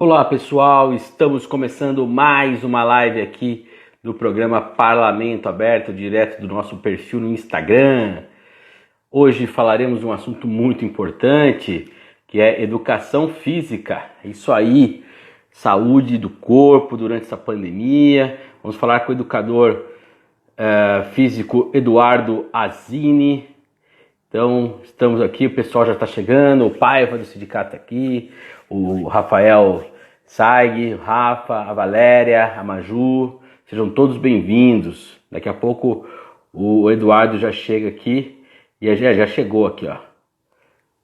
Olá pessoal, estamos começando mais uma live aqui do programa Parlamento Aberto, direto do nosso perfil no Instagram. Hoje falaremos de um assunto muito importante, que é educação física. Isso aí, saúde do corpo durante essa pandemia. Vamos falar com o educador físico Eduardo Azini. Então, estamos aqui, o pessoal já está chegando, o Paiva do sindicato aqui, o Rafael Saig, o Rafa, a Valéria, a Maju, sejam todos bem-vindos. Daqui a pouco o Eduardo já chega aqui, e já chegou aqui, ó.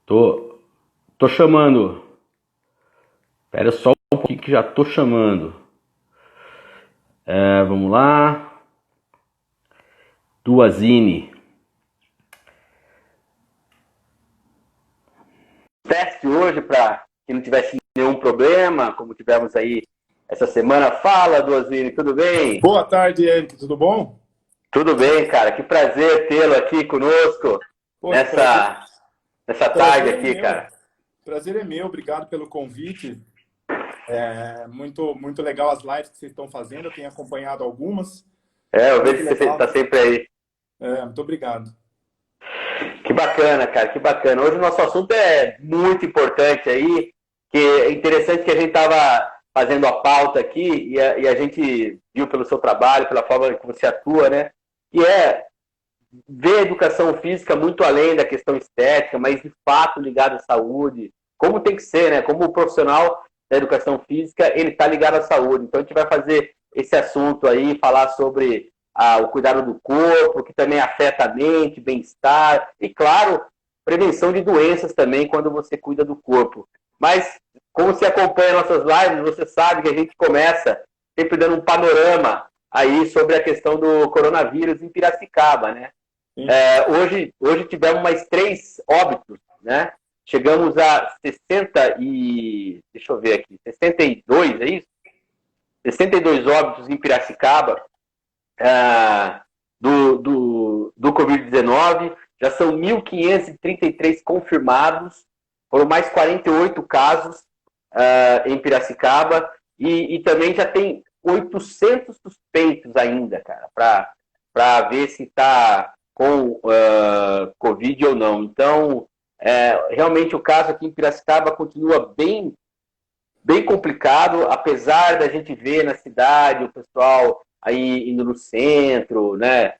Tô chamando. Espera só um pouquinho que já tô chamando. Vamos lá. Duazini. Teste hoje para que não tivesse nenhum problema, como tivemos aí essa semana. Fala, Duazini, tudo bem? Boa tarde, Eric, tudo bom? Tudo bem, cara. Que prazer tê-lo aqui conosco nessa tarde aqui, cara. Prazer é meu, obrigado pelo convite. Muito legal as lives que vocês estão fazendo, eu tenho acompanhado algumas. Eu vejo que você está sempre aí. Muito obrigado. Que bacana, cara, que bacana. Hoje o nosso assunto é muito importante aí, que é interessante que a gente estava fazendo a pauta aqui e a gente viu pelo seu trabalho, pela forma que você atua, né? Que é ver a educação física muito além da questão estética, mas de fato ligado à saúde, como tem que ser, né? Como o profissional da educação física, ele está ligado à saúde. Então a gente vai fazer esse assunto aí, falar sobre o cuidado do corpo, que também afeta a mente, bem-estar e, claro, prevenção de doenças também quando você cuida do corpo. Mas, como você acompanha nossas lives, você sabe que a gente começa sempre dando um panorama aí sobre a questão do coronavírus em Piracicaba, né? Hoje tivemos mais 3 óbitos, né? Chegamos a 62, é isso? 62 óbitos em Piracicaba do Covid-19, já são 1.533 confirmados, foram mais 48 casos em Piracicaba, e também já tem 800 suspeitos ainda, cara, para ver se está com Covid ou não. Então, realmente o caso aqui em Piracicaba continua bem complicado, apesar da gente ver na cidade o pessoal aí indo no centro, né,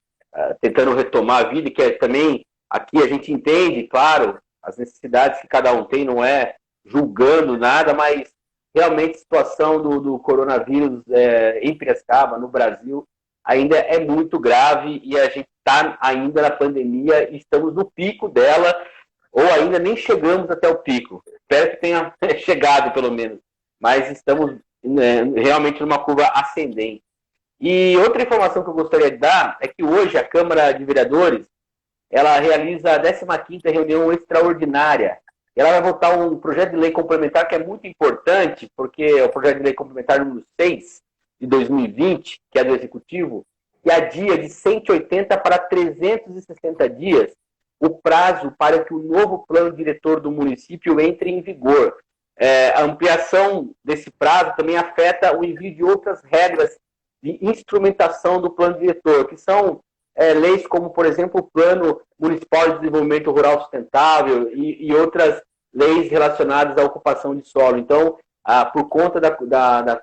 tentando retomar a vida, que também aqui a gente entende, claro, as necessidades que cada um tem, não é julgando nada, mas realmente a situação do coronavírus em Piracicaba, no Brasil, ainda é muito grave e a gente está ainda na pandemia e estamos no pico dela, ou ainda nem chegamos até o pico. Espero que tenha chegado, pelo menos, mas estamos realmente numa curva ascendente. E outra informação que eu gostaria de dar é que hoje a Câmara de Vereadores ela realiza a 15ª reunião extraordinária. Ela vai votar um projeto de lei complementar que é muito importante, porque é o projeto de lei complementar número 6 de 2020, que é do Executivo, que adia de 180 para 360 dias o prazo para que o novo plano diretor do município entre em vigor. A ampliação desse prazo também afeta o envio de outras regras de instrumentação do plano diretor, que são leis como, por exemplo, o Plano Municipal de Desenvolvimento Rural Sustentável e outras leis relacionadas à ocupação de solo. Então, por conta da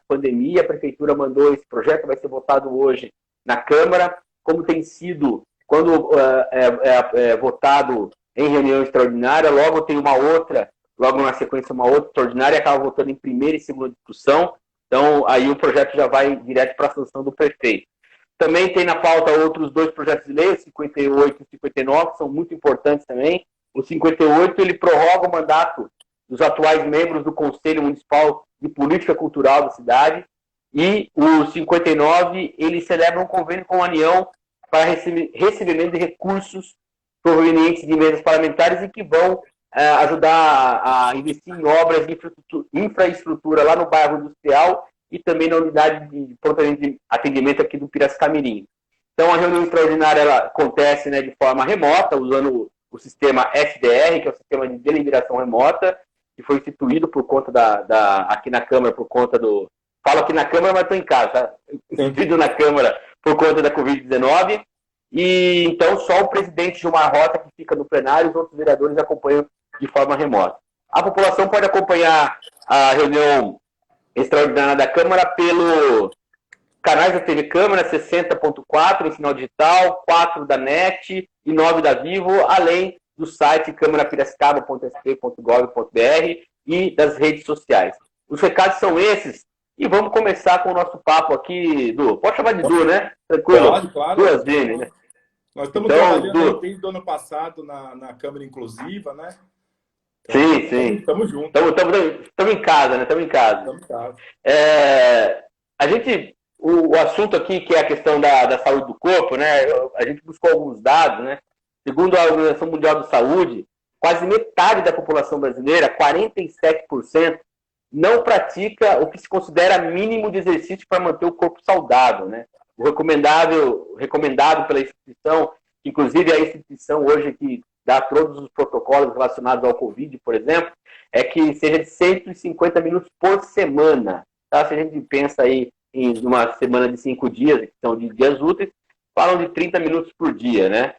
pandemia, a Prefeitura mandou esse projeto, vai ser votado hoje na Câmara, como tem sido, quando votado em reunião extraordinária, logo tem logo na sequência uma outra extraordinária, acaba votando em primeira e segunda discussão. Então, aí o projeto já vai direto para a sanção do prefeito. Também tem na pauta outros 2 projetos de lei, o 58 e o 59, que são muito importantes também. O 58, ele prorroga o mandato dos atuais membros do Conselho Municipal de Política Cultural da cidade. E o 59, ele celebra um convênio com a União para recebimento de recursos provenientes de emendas parlamentares e que vão ajudar a investir em obras de infraestrutura lá no bairro industrial e também na unidade de pronto atendimento aqui do Piracicamirim. Então, a reunião extraordinária ela acontece, né, de forma remota, usando o sistema SDR, que é o sistema de deliberação remota, que foi instituído por conta aqui na Câmara, por conta do... Falo aqui na Câmara, mas estou em casa, tá? Instituído na Câmara por conta da Covid-19. E então só o presidente Gilmar Rota, que fica no plenário, os outros vereadores acompanham de forma remota. A população pode acompanhar a reunião extraordinária da Câmara pelo canais da TV Câmara, 60.4 em sinal digital, 4 da NET e 9 da Vivo, além do site câmarapiracicaba.sp.gov.br e das redes sociais. Os recados são esses, e vamos começar com o nosso papo aqui, Du. Pode chamar de Du, né? Tranquilo? Claro. Duas vezes, né? Nós estamos trabalhando desde o ano passado na Câmara Inclusiva, né? Então, sim. Estamos juntos. Estamos em casa, né? Estamos em casa. O assunto aqui, que é a questão da saúde do corpo, né? A gente buscou alguns dados, né? Segundo a Organização Mundial da Saúde, quase metade da população brasileira, 47%, não pratica o que se considera mínimo de exercício para manter o corpo saudável, né? O recomendado pela instituição, inclusive a instituição hoje que dá todos os protocolos relacionados ao Covid, por exemplo, é que seja de 150 minutos por semana. Tá? Se a gente pensa aí em uma semana de 5 dias, que são de dias úteis, falam de 30 minutos por dia, né?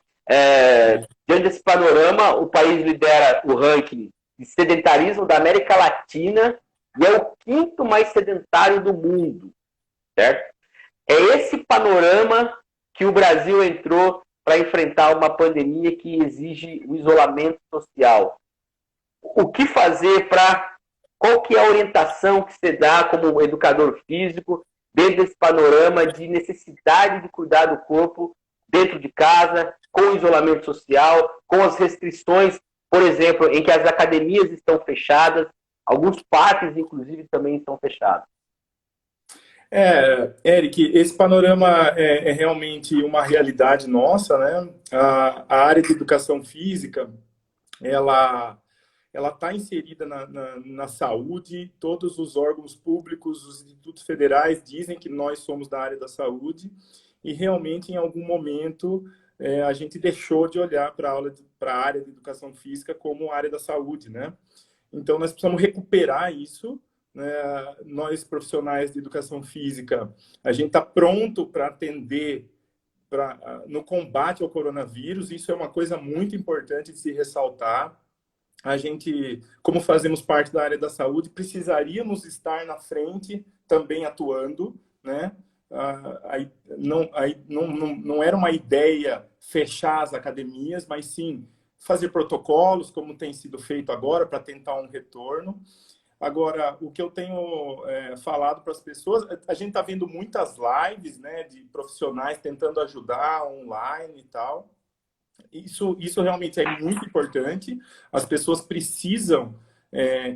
Diante desse panorama, o país lidera o ranking de sedentarismo da América Latina e é o 5º mais sedentário do mundo, certo? É esse panorama que o Brasil entrou para enfrentar uma pandemia que exige o isolamento social. O que fazer qual que é a orientação que você dá como educador físico dentro desse panorama de necessidade de cuidar do corpo dentro de casa, com o isolamento social, com as restrições, por exemplo, em que as academias estão fechadas, alguns parques, inclusive, também estão fechados? Eric, esse panorama é realmente uma realidade nossa, né? A área de educação física, ela está inserida na saúde, todos os órgãos públicos, os institutos federais dizem que nós somos da área da saúde e realmente em algum momento a gente deixou de olhar para a área de educação física como área da saúde, né? Então nós precisamos recuperar isso. Nós, profissionais de educação física, a gente está pronto para atender no combate ao coronavírus. Isso é uma coisa muito importante de se ressaltar. A gente, como fazemos parte da área da saúde, precisaríamos estar na frente também atuando, né? Não era uma ideia fechar as academias, mas sim fazer protocolos, como tem sido feito agora, para tentar um retorno. Agora, o que eu tenho falado para as pessoas, a gente está vendo muitas lives, né, de profissionais tentando ajudar online e tal. Isso realmente é muito importante. As pessoas precisam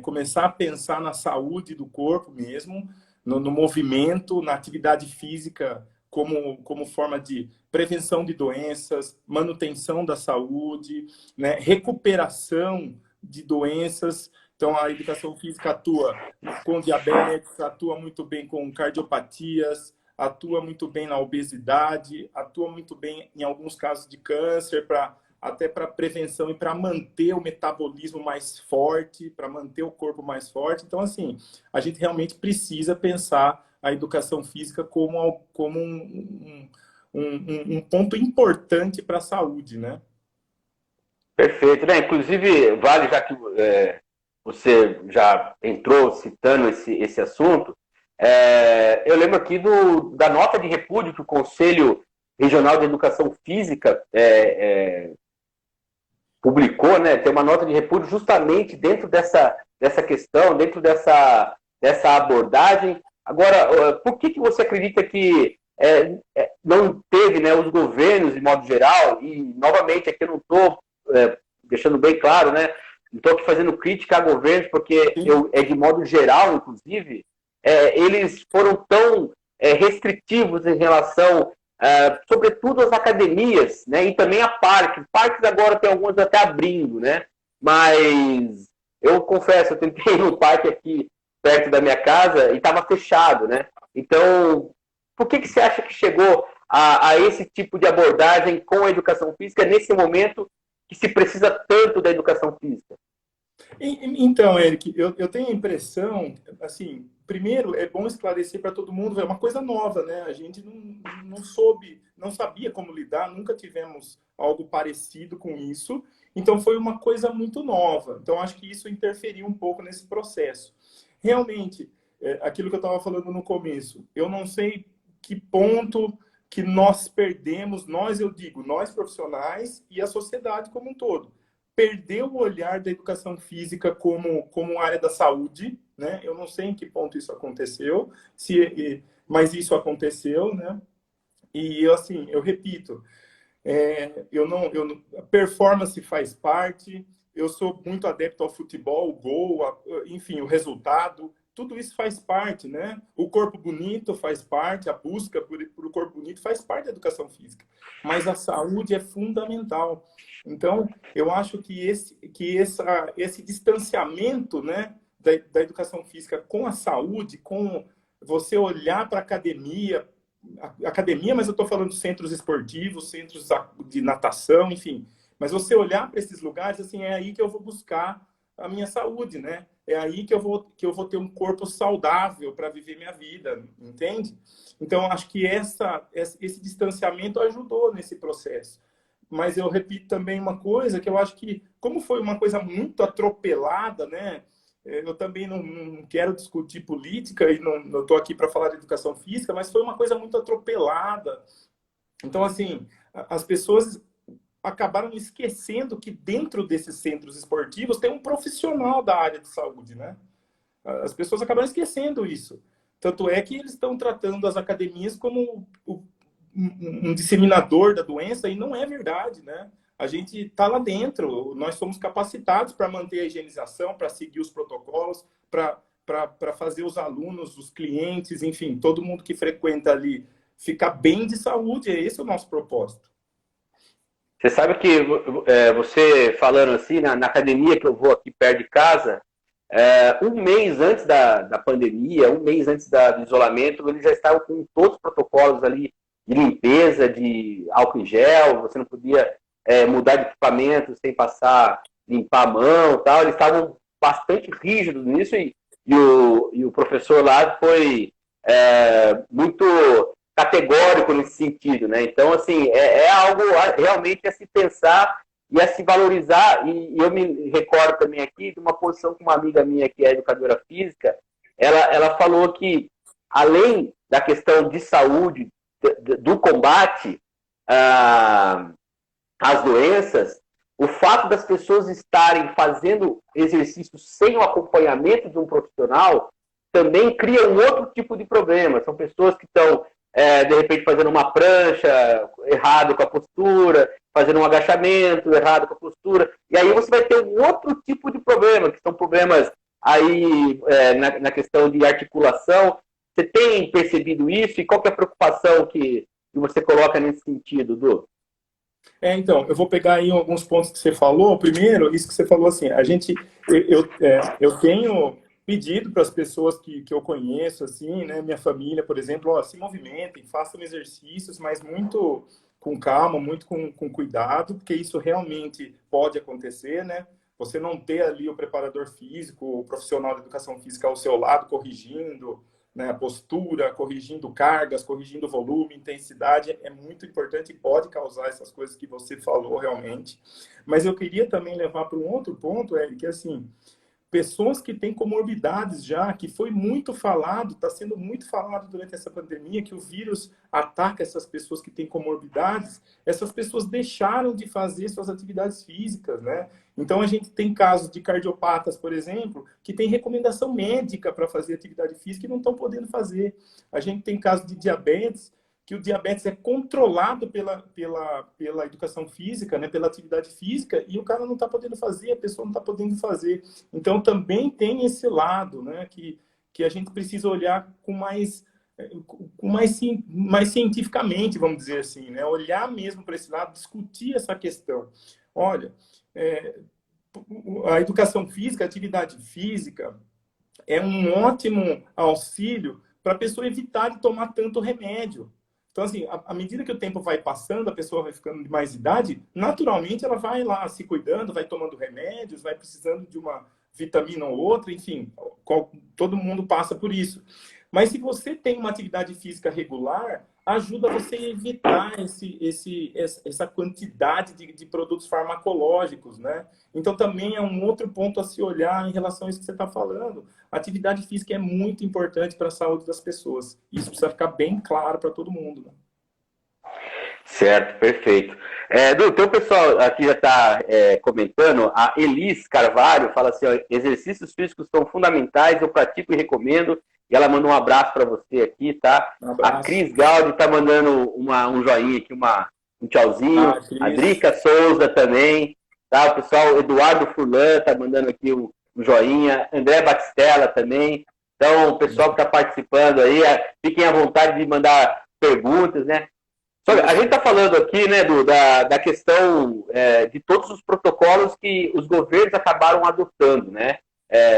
começar a pensar na saúde do corpo mesmo, no movimento, na atividade física como forma de prevenção de doenças, manutenção da saúde, né, recuperação de doenças. Então, a educação física atua com diabetes, atua muito bem com cardiopatias, atua muito bem na obesidade, atua muito bem em alguns casos de câncer, até para prevenção e para manter o metabolismo mais forte, para manter o corpo mais forte. Então, assim, a gente realmente precisa pensar a educação física como um ponto importante para a saúde, né? Perfeito, né? Inclusive, vale, já que você já entrou citando esse assunto, eu lembro aqui da nota de repúdio que o Conselho Regional de Educação Física publicou, né? Tem uma nota de repúdio justamente dentro dessa questão, dentro dessa abordagem. Agora, por que você acredita que não teve, né, os governos, de modo geral, e novamente aqui eu não estou deixando bem claro, né? Não estou aqui fazendo crítica a governos, porque de modo geral, inclusive, eles foram tão restritivos em relação, sobretudo, às academias, né? E também a parques. Parques agora tem alguns até abrindo, né? Mas eu confesso, eu tentei ir no parque aqui perto da minha casa e estava fechado, né? Então, por que você acha que chegou a esse tipo de abordagem com a educação física nesse momento que se precisa tanto da educação física? Então, Eric, eu tenho a impressão, assim, primeiro é bom esclarecer para todo mundo, é uma coisa nova, né? A gente não soube, não sabia como lidar, nunca tivemos algo parecido com isso, então foi uma coisa muito nova. Então, acho que isso interferiu um pouco nesse processo. Realmente, aquilo que eu estava falando no começo, eu não sei que ponto que nós perdemos, nós, eu digo, nós profissionais e a sociedade como um todo perdeu o olhar da educação física como área da saúde, né? Eu não sei em que ponto isso aconteceu, mas isso aconteceu, né? E assim, eu repito, a performance faz parte, eu sou muito adepto ao futebol, o gol, enfim, o resultado, tudo isso faz parte, né? O corpo bonito faz parte, a busca por o corpo bonito faz parte da educação física, mas a saúde é fundamental. Então, eu acho que esse distanciamento, né, da educação física com a saúde, com você olhar para a academia, mas eu estou falando de centros esportivos, centros de natação, enfim. Mas você olhar para esses lugares, assim, é aí que eu vou buscar a minha saúde, né? É aí que eu vou ter um corpo saudável para viver minha vida, entende? Então, acho que esse distanciamento ajudou nesse processo. Mas eu repito também uma coisa que eu acho que, como foi uma coisa muito atropelada, né? Eu também não quero discutir política e não estou aqui para falar de educação física, mas foi uma coisa muito atropelada. Então, assim, as pessoas acabaram esquecendo que dentro desses centros esportivos tem um profissional da área de saúde, né? As pessoas acabaram esquecendo isso. Tanto é que eles estão tratando as academias como um disseminador da doença, e não é verdade, né? A gente está lá dentro, nós somos capacitados para manter a higienização, para seguir os protocolos, para fazer os alunos, os clientes, enfim, todo mundo que frequenta ali ficar bem de saúde, esse é o nosso propósito. Você sabe que você falando assim, na academia que eu vou aqui perto de casa, um mês antes da pandemia, um mês antes do isolamento, eles já estavam com todos os protocolos ali de limpeza, de álcool em gel, você não podia mudar de equipamento sem passar, limpar a mão e tal. Eles estavam bastante rígidos nisso e o professor lá foi muito categórico nesse sentido, né? Então, assim, é algo realmente a se pensar e a se valorizar. E eu me recordo também aqui de uma posição com uma amiga minha que é educadora física, ela falou que, além da questão de saúde, do combate às doenças, o fato das pessoas estarem fazendo exercícios sem o acompanhamento de um profissional também cria um outro tipo de problema. São pessoas que estão de repente fazendo uma prancha errado com a postura, fazendo um agachamento errado com a postura, e aí você vai ter um outro tipo de problema, que são problemas aí na questão de articulação. Você tem percebido isso? E qual que é a preocupação que você coloca nesse sentido, Du? Então, eu vou pegar aí alguns pontos que você falou. Primeiro, isso que você falou assim, eu tenho pedido para as pessoas que eu conheço, assim, né, minha família, por exemplo, ó, se movimentem, façam exercícios, mas muito com calma, muito com cuidado, porque isso realmente pode acontecer, né? Você não ter ali o preparador físico, o profissional de educação física ao seu lado, corrigindo, né, a postura, corrigindo cargas, corrigindo volume, intensidade, é muito importante e pode causar essas coisas que você falou realmente. Mas eu queria também levar para um outro ponto, Eric, que assim, pessoas que têm comorbidades já, que foi muito falado, está sendo muito falado durante essa pandemia, que o vírus ataca essas pessoas que têm comorbidades, essas pessoas deixaram de fazer suas atividades físicas, né? Então, a gente tem casos de cardiopatas, por exemplo, que tem recomendação médica para fazer atividade física e não estão podendo fazer. A gente tem casos de diabetes, que o diabetes é controlado pela educação física, né, pela atividade física, e o cara não está podendo fazer, a pessoa não está podendo fazer. Então, também tem esse lado, né, que a gente precisa olhar mais cientificamente, vamos dizer assim, né, olhar mesmo para esse lado, discutir essa questão. Olha, a educação física, a atividade física, é um ótimo auxílio para a pessoa evitar de tomar tanto remédio. Então, assim, à medida que o tempo vai passando, a pessoa vai ficando de mais idade, naturalmente ela vai lá se cuidando, vai tomando remédios, vai precisando de uma vitamina ou outra, enfim, todo mundo passa por isso. Mas se você tem uma atividade física regular, ajuda você a evitar essa quantidade de produtos farmacológicos, né? Então, também é um outro ponto a se olhar em relação a isso que você está falando. A atividade física é muito importante para a saúde das pessoas. Isso precisa ficar bem claro para todo mundo, né? Certo, perfeito. Então o pessoal aqui já está comentando, a Elis Carvalho fala assim, ó, exercícios físicos são fundamentais, eu pratico e recomendo, e ela manda um abraço para você aqui, tá? Um A abraço. Cris Gaudi está mandando um joinha aqui, um tchauzinho, a Cris. Drica Souza também, tá? O pessoal, Eduardo Furlan está mandando aqui um joinha, André Batistella também, então o pessoal que está participando aí, fiquem à vontade de mandar perguntas, né? A gente está falando aqui, né, da questão de todos os protocolos que os governos acabaram adotando, né?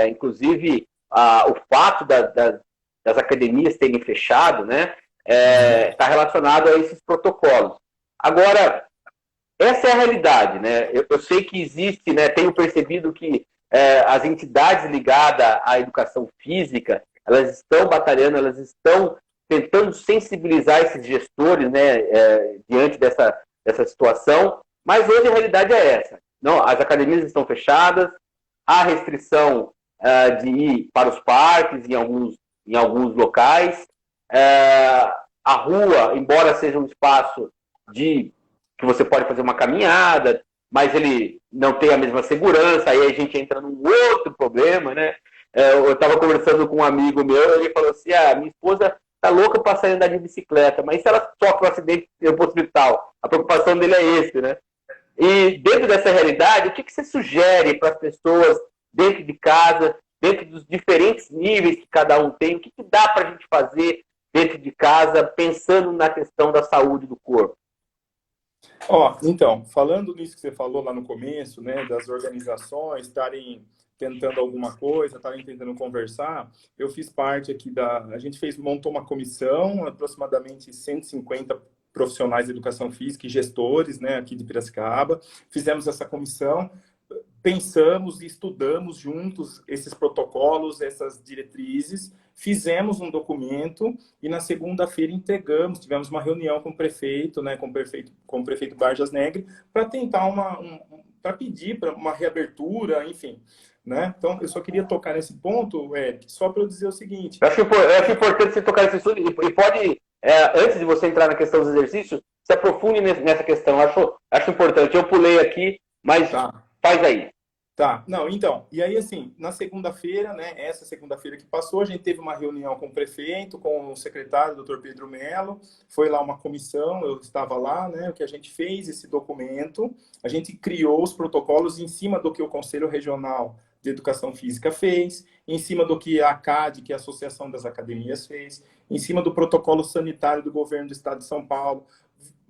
Inclusive, o fato das academias terem fechado, né, está relacionado a esses protocolos. Agora, essa é a realidade, né? Eu sei que existe, né, tenho percebido que as entidades ligadas à educação física, elas estão batalhando, elas estão tentando sensibilizar esses gestores, né, diante dessa situação, mas hoje a realidade é essa. Não, as academias estão fechadas, há restrição de ir para os parques em alguns locais, a rua, embora seja um espaço que você pode fazer uma caminhada, mas ele não tem a mesma segurança, aí a gente entra num outro problema, né? Eu estava conversando com um amigo meu, ele falou assim, minha esposa tá louca para sair andar de bicicleta, mas se ela sofre um acidente e ir para o hospital? A preocupação dele é esse, né? E dentro dessa realidade, o que você sugere para as pessoas dentro de casa, dentro dos diferentes níveis que cada um tem, o que dá para a gente fazer dentro de casa, pensando na questão da saúde do corpo? Então, falando nisso que você falou lá no começo, né, das organizações estarem tentando alguma coisa, estarem tentando conversar, eu fiz parte aqui a gente montou uma comissão, aproximadamente 150 profissionais de educação física e gestores, né, aqui de Piracicaba, fizemos essa comissão, pensamos e estudamos juntos esses protocolos, essas diretrizes, fizemos um documento e na segunda-feira entregamos, tivemos uma reunião com o prefeito, né, com o prefeito Barjas Negre, para tentar para pedir para uma reabertura, enfim, né? Então, eu só queria tocar nesse ponto, Eric, só para eu dizer o seguinte. Eu acho importante você tocar nesse assunto e pode, antes de você entrar na questão dos exercícios, se aprofunde nessa questão. Acho importante. Eu pulei aqui, mas faz aí. Tá, não, então, e aí assim, na segunda-feira, né, essa segunda-feira que passou, a gente teve uma reunião com o prefeito, com o secretário, o Dr. Pedro Melo, foi lá uma comissão, eu estava lá, né, o que a gente fez, esse documento, a gente criou os protocolos em cima do que o Conselho Regional de Educação Física fez, em cima do que a ACAD, que é a Associação das Academias, fez, em cima do protocolo sanitário do governo do Estado de São Paulo,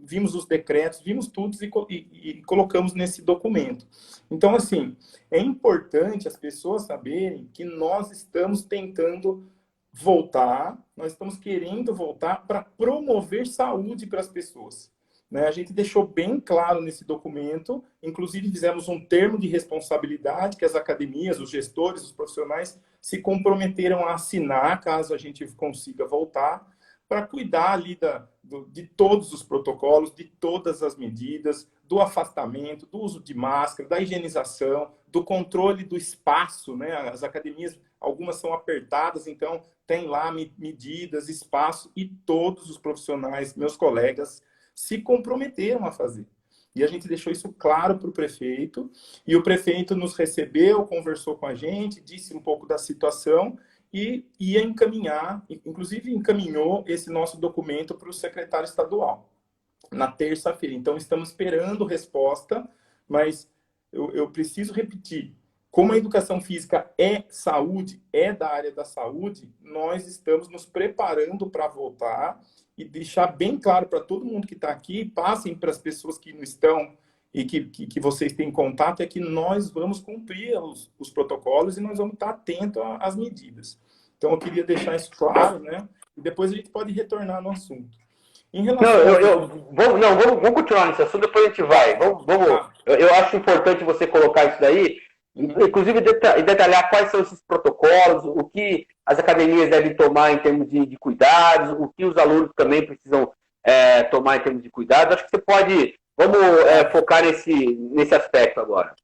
vimos os decretos, vimos tudo e colocamos nesse documento. Então, assim, é importante as pessoas saberem que nós estamos tentando voltar, nós estamos querendo voltar para promover saúde para as pessoas. Né? A gente deixou bem claro nesse documento, inclusive fizemos um termo de responsabilidade que as academias, os gestores, os profissionais se comprometeram a assinar caso a gente consiga voltar, para cuidar ali de todos os protocolos, de todas as medidas, do afastamento, do uso de máscara, da higienização, do controle do espaço, né? As academias, algumas são apertadas, então tem lá medidas, espaço, e todos os profissionais, meus colegas, se comprometeram a fazer. E a gente deixou isso claro para o prefeito, e o prefeito nos recebeu, conversou com a gente, disse um pouco da situação, e ia encaminhar, inclusive encaminhou esse nosso documento para o secretário estadual na terça-feira. Então, estamos esperando resposta, mas eu preciso repetir, como a educação física é saúde, é da área da saúde, nós estamos nos preparando para voltar e deixar bem claro para todo mundo que está aqui, passem para as pessoas que não estão e que vocês têm contato, é que nós vamos cumprir os protocolos e nós vamos estar atentos às medidas. Então, eu queria deixar isso claro, né? E depois a gente pode retornar no assunto. Em Não, relação aos... vamos continuar nesse assunto, depois a gente vai. Tá. Eu acho importante você colocar isso daí, Uhum. inclusive detalhar quais são esses protocolos, o que as academias devem tomar em termos de cuidados, o que os alunos também precisam tomar em termos de cuidados. Acho que você pode. Vamos Tá. focar nesse aspecto agora.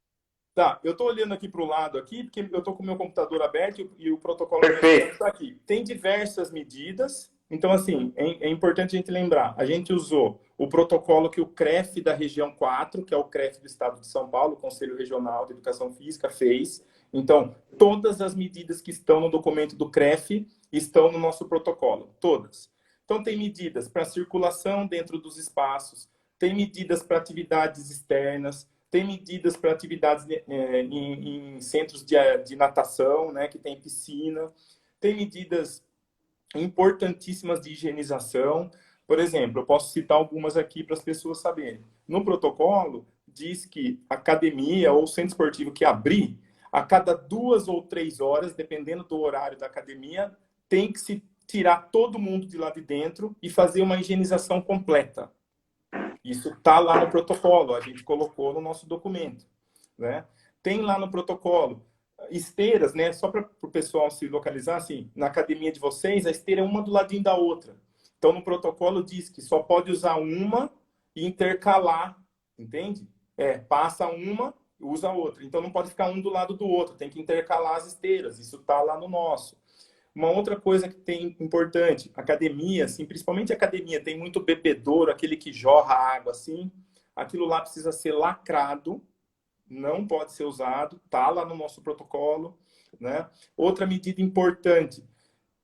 Tá, eu estou olhando aqui para o lado aqui, porque eu estou com o meu computador aberto e o protocolo do restaurante Perfeito. está aqui. Tem diversas medidas, então, assim, é importante a gente lembrar. A gente usou o protocolo que o CREF da região 4, que é o CREF do Estado de São Paulo, o Conselho Regional de Educação Física, fez. Então, todas as medidas que estão no documento do CREF estão no nosso protocolo, todas. Então, tem medidas para circulação dentro dos espaços, tem medidas para atividades externas, tem medidas para atividades em centros de natação, né, que tem piscina, tem medidas importantíssimas de higienização. Por exemplo, eu posso citar algumas aqui para as pessoas saberem. No protocolo, diz que academia ou centro esportivo que abrir, a cada 2 ou 3 horas, dependendo do horário da academia, tem que se tirar todo mundo de lá de dentro e fazer uma higienização completa. Isso está lá no protocolo, a gente colocou no nosso documento, né? Tem lá no protocolo esteiras, né? Só para o pessoal se localizar, assim, na academia de vocês, a esteira é uma do ladinho da outra. Então, no protocolo diz que só pode usar uma e intercalar, entende? Passa uma, usa a outra. Então, não pode ficar um do lado do outro, tem que intercalar as esteiras. Isso está lá no nosso. Uma outra coisa que tem importante, academia, assim, principalmente academia, tem muito bebedouro, aquele que jorra água, assim, aquilo lá precisa ser lacrado, não pode ser usado, tá lá no nosso protocolo, né? Outra medida importante,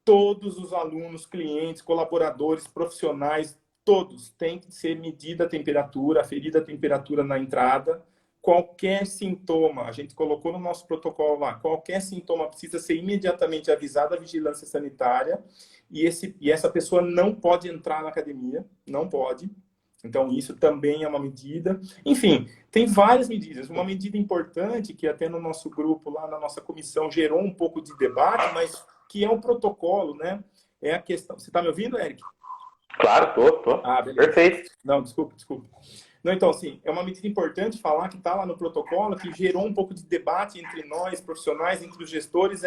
todos os alunos, clientes, colaboradores, profissionais, todos têm que ser medida a temperatura, aferida a temperatura na entrada. Qualquer sintoma, a gente colocou no nosso protocolo lá, qualquer sintoma precisa ser imediatamente avisado à vigilância sanitária e essa pessoa não pode entrar na academia, não pode. Então, isso também é uma medida. Enfim, tem várias medidas. Uma medida importante, que até no nosso grupo, lá na nossa comissão, gerou um pouco de debate, mas que é um protocolo, né? É a questão... Você está me ouvindo, Eric? Claro, tô. Ah, beleza. Perfeito. Não, desculpa. Não, então, assim, é uma medida importante falar que está lá no protocolo, que gerou um pouco de debate entre nós, profissionais, entre os gestores,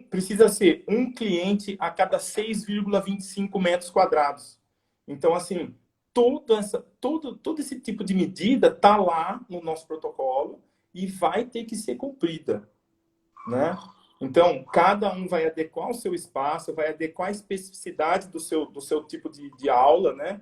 precisa ser um cliente a cada 6,25 metros quadrados. Então, assim, todo esse tipo de medida está lá no nosso protocolo e vai ter que ser cumprida, né? Então, cada um vai adequar o seu espaço, vai adequar a especificidade do seu tipo de aula, né?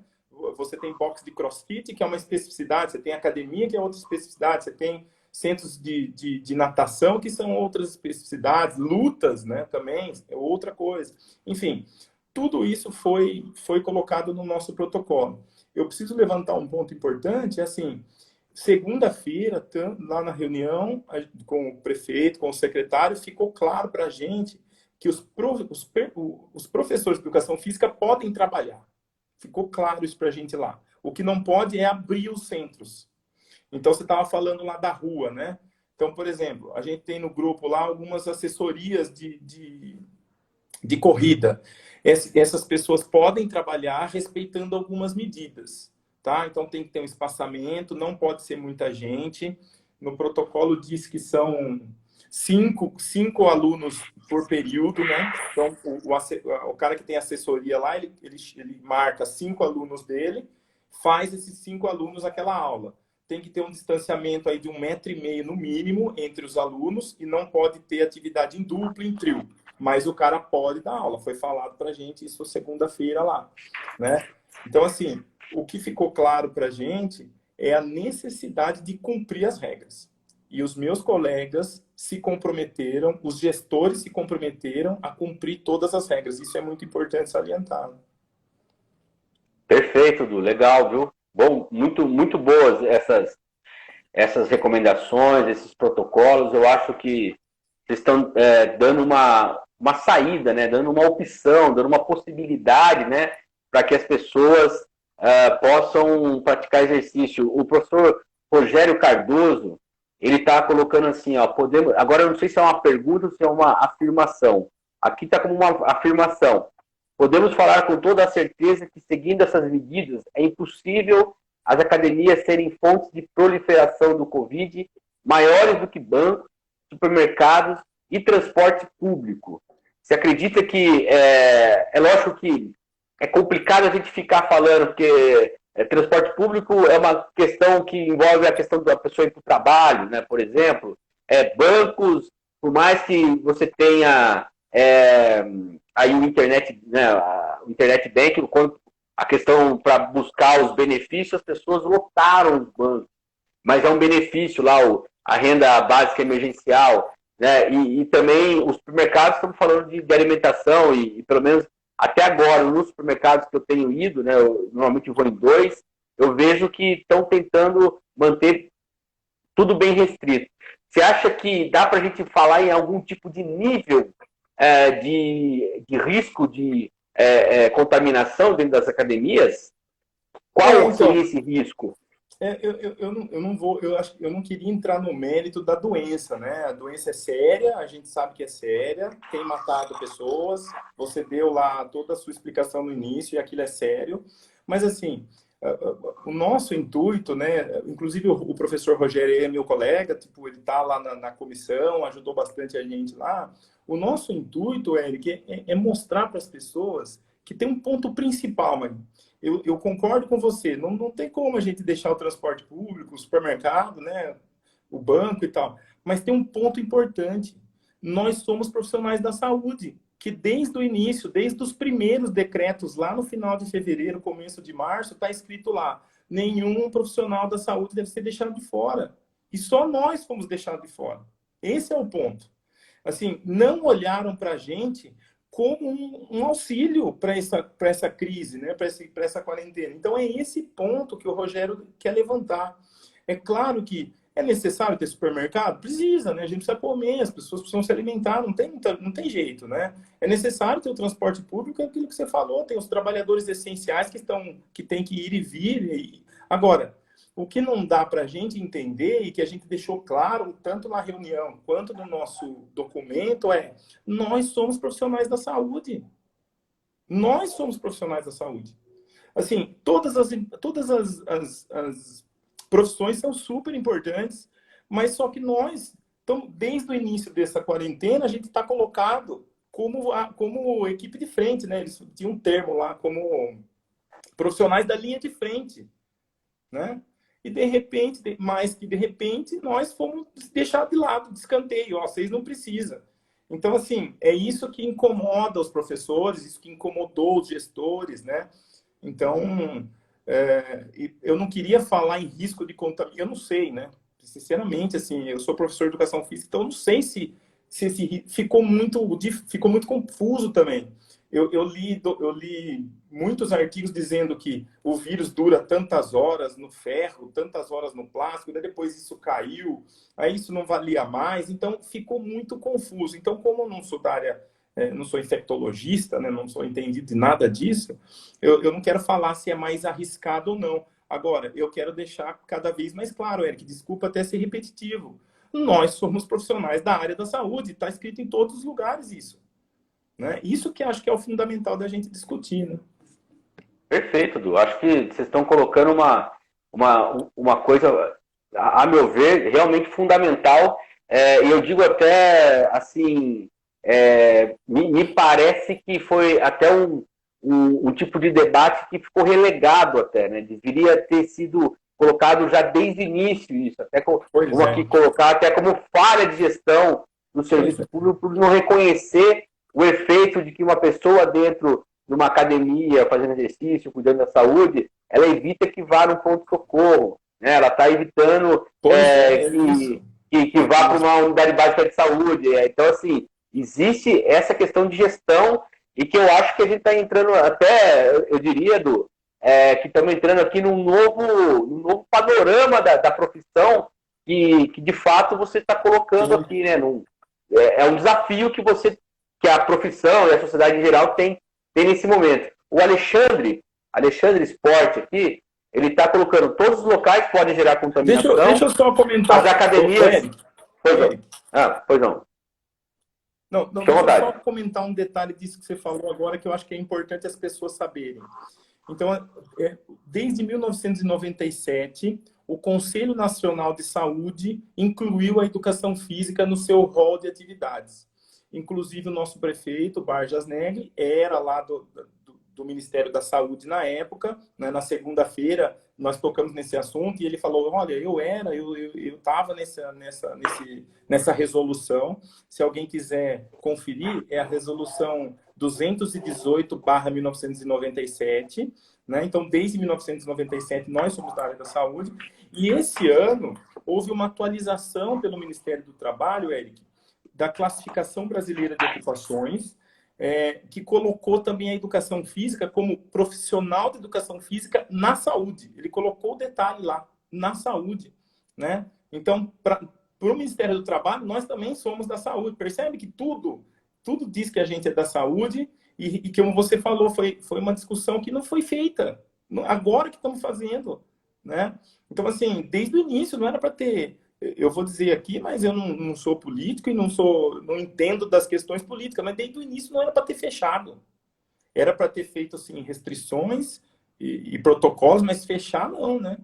Você tem box de crossfit, que é uma especificidade, você tem academia, que é outra especificidade, você tem centros de natação, que são outras especificidades, lutas, né, também, é outra coisa. Enfim, tudo isso foi colocado no nosso protocolo. Eu preciso levantar um ponto importante, assim, segunda-feira, lá na reunião com o prefeito, com o secretário, ficou claro para a gente que os professores de educação física podem trabalhar. Ficou claro isso para a gente lá. O que não pode é abrir os centros. Então, você estava falando lá da rua, né? Então, por exemplo, a gente tem no grupo lá algumas assessorias de corrida. Essas pessoas podem trabalhar respeitando algumas medidas, tá? Então, tem que ter um espaço, não pode ser muita gente. No protocolo diz que são cinco alunos por período, né? Então, o cara que tem assessoria lá, ele marca 5 alunos dele, faz esses 5 alunos aquela aula. Tem que ter um distanciamento aí de 1,5 metro no mínimo entre os alunos e não pode ter atividade em duplo, em trio. Mas o cara pode dar aula. Foi falado para a gente isso segunda-feira lá, né? Então, assim, o que ficou claro para a gente é a necessidade de cumprir as regras. E os meus colegas se comprometeram, os gestores se comprometeram a cumprir todas as regras. Isso é muito importante salientar. Perfeito, Du. Legal, viu? Bom, muito boas essas recomendações, esses protocolos. Eu acho que vocês estão dando uma saída, né? Dando uma opção, dando uma possibilidade, né? Para que as pessoas possam praticar exercício. O professor Rogério Cardoso, ele está colocando assim, ó, podemos... Agora eu não sei se é uma pergunta ou se é uma afirmação. Aqui está como uma afirmação. podemos falar com toda a certeza que, seguindo essas medidas, é impossível as academias serem fontes de proliferação do Covid maiores do que bancos, supermercados e transporte público. Você acredita que é lógico que é complicado a gente ficar falando, porque transporte público é uma questão que envolve a questão da pessoa ir para o trabalho, né? Por exemplo, bancos, por mais que você tenha aí o internet, né? O internet banking, quando a questão para buscar os benefícios, as pessoas lotaram os bancos, mas é um benefício lá, a renda básica emergencial, né? E também os supermercados, estamos falando de alimentação, e pelo menos até agora, nos supermercados que eu tenho ido, né, eu normalmente vou em 2, eu vejo que estão tentando manter tudo bem restrito. Você acha que dá para a gente falar em algum tipo de nível de risco de contaminação dentro das academias? Qual seria esse risco? Eu não queria entrar no mérito da doença, né? A doença é séria, a gente sabe que é séria, tem matado pessoas, você deu lá toda a sua explicação no início e aquilo é sério, mas assim, o nosso intuito, né? Inclusive o professor Rogério é meu colega, tipo, ele tá lá na comissão, ajudou bastante a gente lá. O nosso intuito, Eric, é mostrar para as pessoas que tem um ponto principal, mano. Eu concordo com você, não tem como a gente deixar o transporte público, o supermercado, né, o banco e tal, mas tem um ponto importante. Nós somos profissionais da saúde, que desde o início, desde os primeiros decretos, lá no final de fevereiro, começo de março, está escrito lá, nenhum profissional da saúde deve ser deixado de fora. E só nós fomos deixados de fora. Esse é o ponto. Assim, não olharam para a gente como um auxílio para essa crise, né? Para essa quarentena. Então, é esse ponto que o Rogério quer levantar. É claro que é necessário ter supermercado? Precisa, né? A gente precisa comer, as pessoas precisam se alimentar, não tem jeito, né? É necessário ter o transporte público, é aquilo que você falou, tem os trabalhadores essenciais que têm que ir e vir. Agora, o que não dá para a gente entender e que a gente deixou claro, tanto na reunião quanto no nosso documento, nós somos profissionais da saúde. Nós somos profissionais da saúde. Assim, todas as profissões são super importantes, mas só que nós, desde o início dessa quarentena, a gente está colocado como equipe de frente, né? Eles tinham um termo lá, como profissionais da linha de frente, né? E de repente, nós fomos deixados de lado, de escanteio. Vocês não precisam. Então, assim, é isso que incomoda os professores, isso que incomodou os gestores, né? Então, eu não queria falar em risco de contaminação. Eu não sei, né? Sinceramente, assim, eu sou professor de educação física, então eu não sei se ficou muito confuso também. Eu li muitos artigos dizendo que o vírus dura tantas horas no ferro, tantas horas no plástico, daí depois isso caiu, aí isso não valia mais, então ficou muito confuso. Então, como eu não sou da área, não sou infectologista, né, não sou entendido de nada disso, eu não quero falar se é mais arriscado ou não. Agora, eu quero deixar cada vez mais claro, Eric, desculpa até ser repetitivo, nós somos profissionais da área da saúde, está escrito em todos os lugares isso. Né? Isso que acho que é o fundamental da gente discutir, né? Perfeito, Du. Acho que vocês estão colocando uma coisa, a meu ver, realmente fundamental. E eu digo até, assim, me parece que foi até um tipo de debate que ficou relegado até, né? Deveria ter sido colocado já desde o início isso, até aqui colocar até como falha de gestão do serviço público, por não reconhecer o efeito de que uma pessoa dentro de uma academia, fazendo exercício, cuidando da saúde, ela evita que vá no ponto-socorro, né? Ela está evitando que vá para uma unidade básica de saúde. Então, assim, existe essa questão de gestão e que eu acho que a gente está entrando até, eu diria, Edu, que estamos entrando aqui num novo panorama da profissão que de fato você está colocando aqui, né? É um desafio que a profissão e a sociedade em geral tem nesse momento. O Alexandre Sport aqui, ele está colocando todos os locais que podem gerar contaminação. Deixa eu só comentar. As academias... Pois não. Não, não, Fique à deixa eu só vontade. comentar um detalhe disso que você falou agora, que eu acho que é importante as pessoas saberem. Então, desde 1997, o Conselho Nacional de Saúde incluiu a educação física no seu rol de atividades. Inclusive, o nosso prefeito, Barjas Negri, era lá do Ministério da Saúde na época, né? Na segunda-feira, nós tocamos nesse assunto e ele falou, olha, eu estava nessa resolução. Se alguém quiser conferir, é a resolução 218/1997, né? Então, desde 1997, nós somos da área da saúde. E esse ano, houve uma atualização pelo Ministério do Trabalho, Eric, da classificação brasileira de ocupações, que colocou também a educação física como profissional de educação física na saúde. Ele colocou o detalhe lá, na saúde, né? Então, para o Ministério do Trabalho, nós também somos da saúde. Percebe que tudo diz que a gente é da saúde e como você falou, foi uma discussão que não foi feita. Agora que estamos fazendo, né? Então, assim, desde o início não era para ter... Eu vou dizer aqui, mas eu não sou político e não entendo das questões políticas, mas desde o início não era para ter fechado. Era para ter feito assim, restrições e protocolos, mas fechar não, né?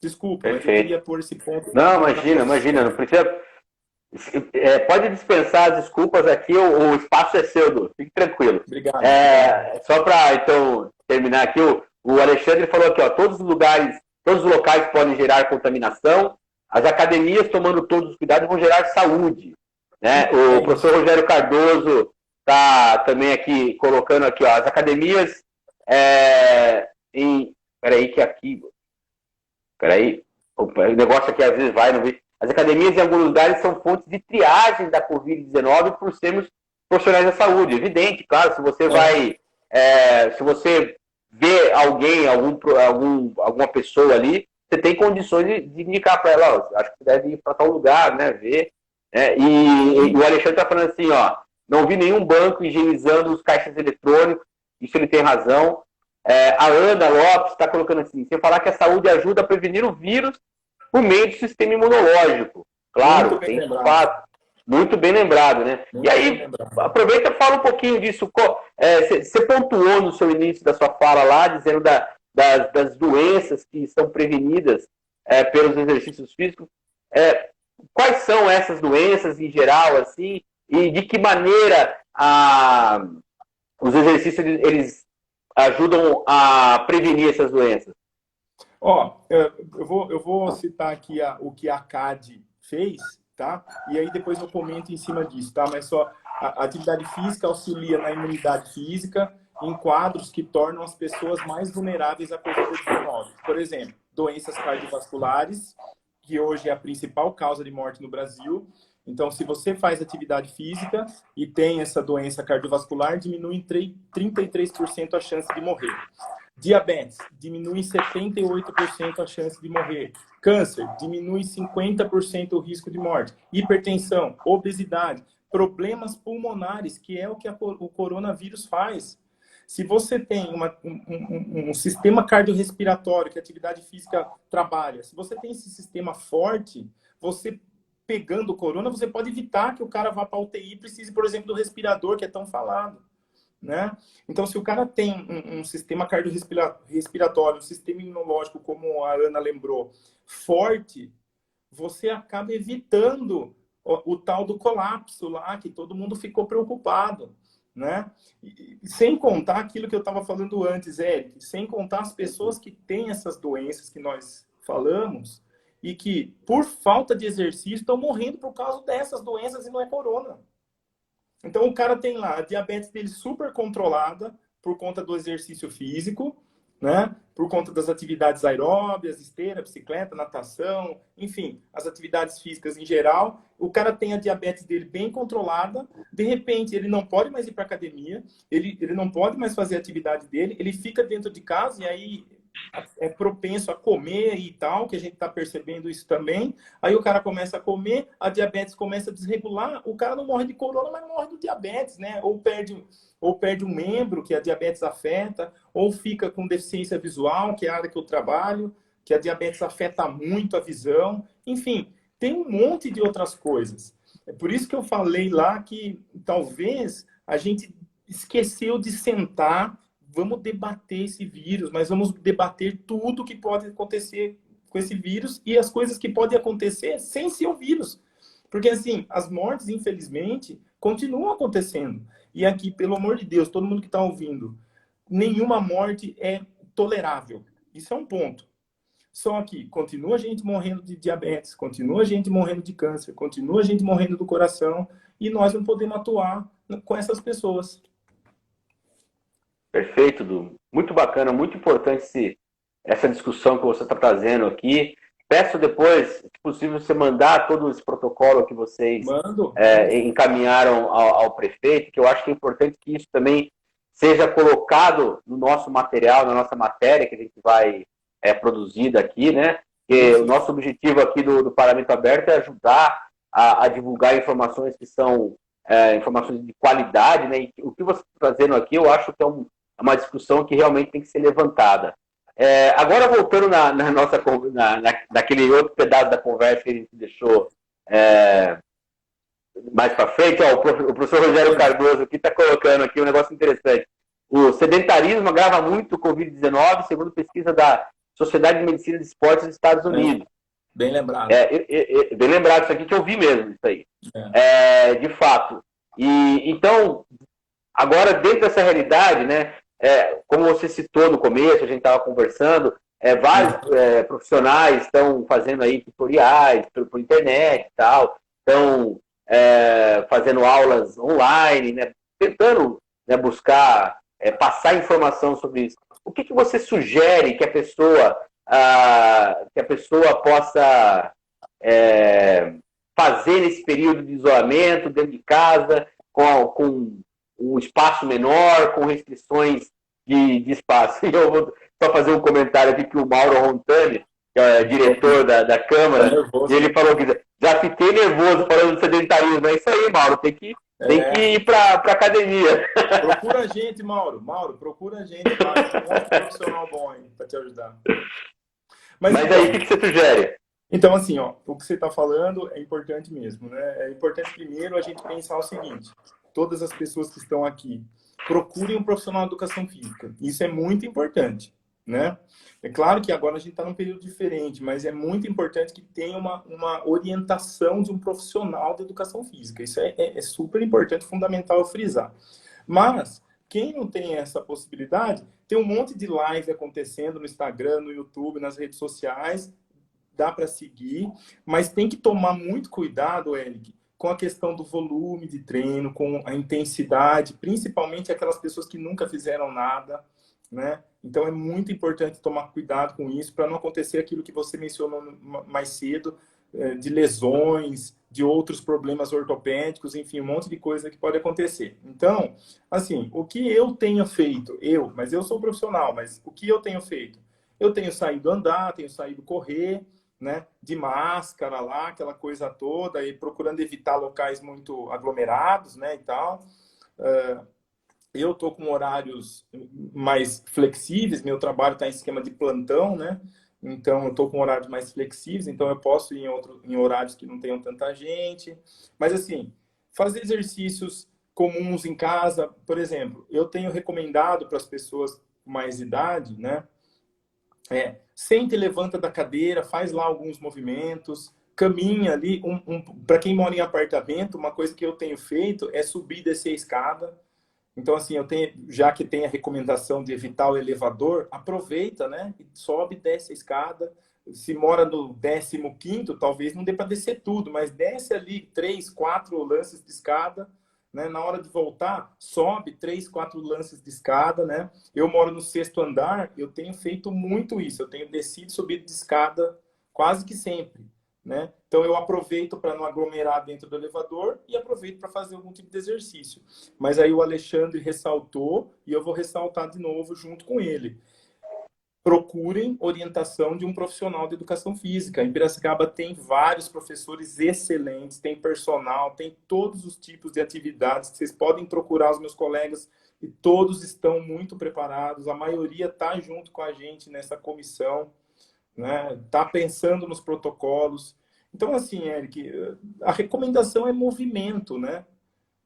Desculpa, mas eu Perfeito. queria pôr esse ponto Não, na imagina, posição. não precisa. Pode dispensar as desculpas aqui, o espaço é seu, Du. Fique tranquilo. Obrigado, obrigado. Só para, então, terminar aqui, o Alexandre falou aqui, ó, todos os locais podem gerar contaminação, as academias, tomando todos os cuidados, vão gerar saúde. Né? O professor Rogério Cardoso está também aqui, colocando aqui, ó, as academias Peraí, que aqui... Peraí, o negócio aqui às vezes vai, não vê. As academias em alguns lugares são fontes de triagem da Covid-19 por sermos profissionais da saúde. Evidente, claro, se você vai... se você vê alguém, alguma pessoa ali, você tem condições de indicar para ela, ó, acho que você deve ir para tal lugar, né, ver. E o Alexandre está falando assim, ó, não vi nenhum banco higienizando os caixas eletrônicos, isso ele tem razão. A Ana Lopes está colocando assim, sem falar que a saúde ajuda a prevenir o vírus por meio do sistema imunológico. Claro, tem esse fato. Muito bem lembrado, né? E aí, aproveita e fala um pouquinho disso. Você pontuou no seu início da sua fala lá, dizendo das doenças que são prevenidas pelos exercícios físicos. Quais são essas doenças em geral, assim, e de que maneira os exercícios eles ajudam a prevenir essas doenças? Eu vou citar aqui o que a CAD fez, tá? E aí depois eu comento em cima disso, tá? Mas só a atividade física auxilia na imunidade física em quadros que tornam as pessoas mais vulneráveis à Covid-19. Por exemplo, doenças cardiovasculares, que hoje é a principal causa de morte no Brasil. Então, se você faz atividade física e tem essa doença cardiovascular, diminui em 33% a chance de morrer. Diabetes, diminui em 78% a chance de morrer. Câncer, diminui 50% o risco de morte. Hipertensão, obesidade, problemas pulmonares, que é o que o coronavírus faz. Se você tem um sistema cardiorrespiratório que a atividade física trabalha, se você tem esse sistema forte, você pegando o corona, você pode evitar que o cara vá para a UTI e precise, por exemplo, do respirador, que é tão falado. Né? Então, se o cara tem um sistema cardiorrespiratório, um sistema imunológico, como a Ana lembrou, forte, você acaba evitando o tal do colapso lá, que todo mundo ficou preocupado. Né? E sem contar aquilo que eu estava falando antes, Eric, sem contar as pessoas que têm essas doenças que nós falamos e que, por falta de exercício, estão morrendo por causa dessas doenças e não é corona. Então, o cara tem lá a diabetes dele super controlada por conta do exercício físico, né? Por conta das atividades aeróbias, esteira, bicicleta, natação, enfim, as atividades físicas em geral. O cara tem a diabetes dele bem controlada, de repente ele não pode mais ir para academia, ele não pode mais fazer a atividade dele, ele fica dentro de casa e aí é propenso a comer e tal, que a gente está percebendo isso também. Aí o cara começa a comer, a diabetes começa a desregular, o cara não morre de corona, mas morre do diabetes, né? Ou perde um membro que a diabetes afeta, ou fica com deficiência visual, que é a área que eu trabalho, que a diabetes afeta muito a visão. Enfim, tem um monte de outras coisas. É por isso que eu falei lá que talvez a gente esqueceu de sentar, vamos debater esse vírus, mas vamos debater tudo que pode acontecer com esse vírus e as coisas que podem acontecer sem ser o vírus. Porque, assim, as mortes, infelizmente, continuam acontecendo. E aqui, pelo amor de Deus, todo mundo que está ouvindo, nenhuma morte é tolerável. Isso é um ponto. Só que continua gente morrendo de diabetes, continua gente morrendo de câncer, continua gente morrendo do coração, e nós não podemos atuar com essas pessoas. Perfeito, Du. Muito bacana, muito importante essa discussão que você está trazendo aqui. Peço depois, se possível, você mandar todo esse protocolo que vocês Mando. encaminharam ao prefeito, que eu acho que é importante que isso também seja colocado no nosso material, na nossa matéria que a gente vai produzir daqui, né? Porque o nosso objetivo aqui do Parlamento Aberto é ajudar a divulgar informações que são informações de qualidade, né? E o que você está trazendo aqui, eu acho que é uma discussão que realmente tem que ser levantada. Agora, voltando naquele outro pedaço da conversa que a gente deixou mais para frente, ó, o professor Rogério Cardoso aqui está colocando aqui um negócio interessante. O sedentarismo agrava muito o Covid-19, segundo pesquisa da Sociedade de Medicina de Esportes dos Estados Unidos. Bem lembrado. Bem lembrado, isso aqui que eu vi mesmo, isso aí. De fato. Então, agora, dentro dessa realidade, né, como você citou no começo, a gente estava conversando, vários profissionais estão fazendo aí tutoriais por internet e tal, estão fazendo aulas online, né, tentando, né, buscar passar informação sobre isso. O que você sugere que a pessoa possa fazer nesse período de isolamento, dentro de casa, com um espaço menor, com restrições de espaço? E eu vou só fazer um comentário aqui que o Mauro Rontani, que é diretor da Câmara, e ele falou que já fiquei nervoso falando do sedentarismo. É isso aí, Mauro, tem que ir para academia. Procura a gente, Mauro. Mauro, procura a gente. Um profissional bom aí para te ajudar. Mas aí, o que você sugere? Então, assim, ó, o que você está falando é importante mesmo, né? É importante, primeiro, a gente pensar o seguinte: todas as pessoas que estão aqui, procurem um profissional de educação física. Isso é muito importante, né? É claro que agora a gente está num período diferente, mas é muito importante que tenha uma orientação de um profissional de educação física. Isso é super importante, fundamental frisar. Mas quem não tem essa possibilidade, tem um monte de live acontecendo no Instagram, no YouTube, nas redes sociais, dá para seguir, mas tem que tomar muito cuidado, Eric, com a questão do volume de treino, com a intensidade, principalmente aquelas pessoas que nunca fizeram nada, né? Então é muito importante tomar cuidado com isso para não acontecer aquilo que você mencionou mais cedo, de lesões, de outros problemas ortopédicos, enfim, um monte de coisa que pode acontecer. Então, assim, o que eu tenho feito, mas eu sou profissional, mas o que eu tenho feito? Eu tenho saído andar, tenho saído correr, né, de máscara lá, aquela coisa toda, e procurando evitar locais muito aglomerados, né, e tal. Eu estou com horários mais flexíveis, meu trabalho está em esquema de plantão, né, então eu estou com horários mais flexíveis, então eu posso ir em horários que não tenham tanta gente. Mas, assim, fazer exercícios comuns em casa, por exemplo, eu tenho recomendado para as pessoas com mais idade, né, sente e levanta da cadeira, faz lá alguns movimentos, caminha ali. Para quem mora em apartamento, uma coisa que eu tenho feito é subir e descer a escada. Então, assim, já que tem a recomendação de evitar o elevador, aproveita, né? Sobe e desce a escada. Se mora no 15º, talvez não dê para descer tudo, mas desce ali 3, 4 lances de escada, né? Na hora de voltar, sobe 3, 4 lances de escada, né? Eu moro no 6º andar, eu tenho feito muito isso. Eu tenho descido e subido de escada quase que sempre, né? Então eu aproveito para não aglomerar dentro do elevador e aproveito para fazer algum tipo de exercício. Mas aí o Alexandre ressaltou e eu vou ressaltar de novo junto com ele. Procurem orientação de um profissional de educação física. Em Piracicaba tem vários professores excelentes, tem personal, tem todos os tipos de atividades. Vocês podem procurar os meus colegas e todos estão muito preparados. A maioria está junto com a gente nessa comissão, né? Está pensando nos protocolos. Então, assim, Eric, a recomendação é movimento, né?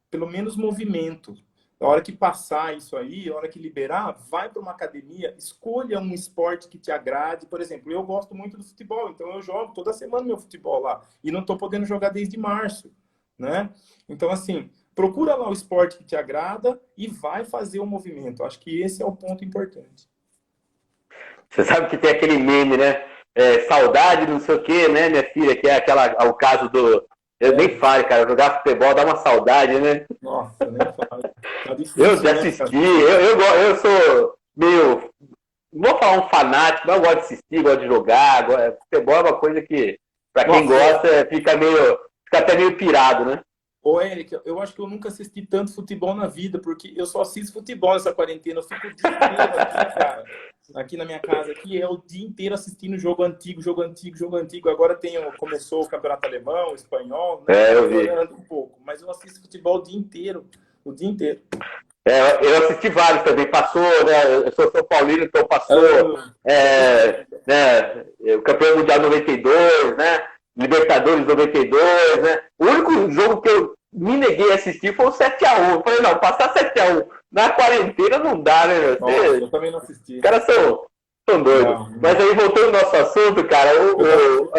Pelo menos movimento. Na hora que passar isso aí, na hora que liberar, vai para uma academia, escolha um esporte que te agrade. Por exemplo, eu gosto muito do futebol, então eu jogo toda semana meu futebol lá. E não estou podendo jogar desde março, né? Então, assim, procura lá o esporte que te agrada e vai fazer o movimento. Acho que esse é o ponto importante. Você sabe que tem aquele meme, né? Saudade, não sei o quê, né, minha filha? Que é o caso do. Eu nem falo, cara, jogar futebol dá uma saudade, né? Nossa, nem falo. Tá Eu difícil, já né, assisti, cara? eu sou meio. Não vou falar um fanático, mas eu gosto de assistir, gosto de jogar. Futebol é uma coisa que, pra quem Nossa, gosta, fica até meio pirado, né? ô, Eric, eu acho que eu nunca assisti tanto futebol na vida, porque eu só assisto futebol nessa quarentena. Eu fico o dia inteiro aqui, cara. Aqui na minha casa, aqui é o dia inteiro assistindo jogo antigo, jogo antigo, jogo antigo. Agora começou o campeonato alemão, espanhol, né? Tá Eu vi. melhorando um pouco, mas eu assisto futebol o dia inteiro, o dia inteiro. Eu assisti vários também. Passou, né? Eu sou São Paulino, então passou né, o campeão mundial 92, né? Libertadores 92, né? O único jogo que eu me neguei a assistir foi o 7x1. Eu falei, não, passar 7x1 na quarentena não dá, né, meu? Nossa, eu também não assisti. Os caras são doidos. Não. Mas aí, voltando ao nosso assunto, cara,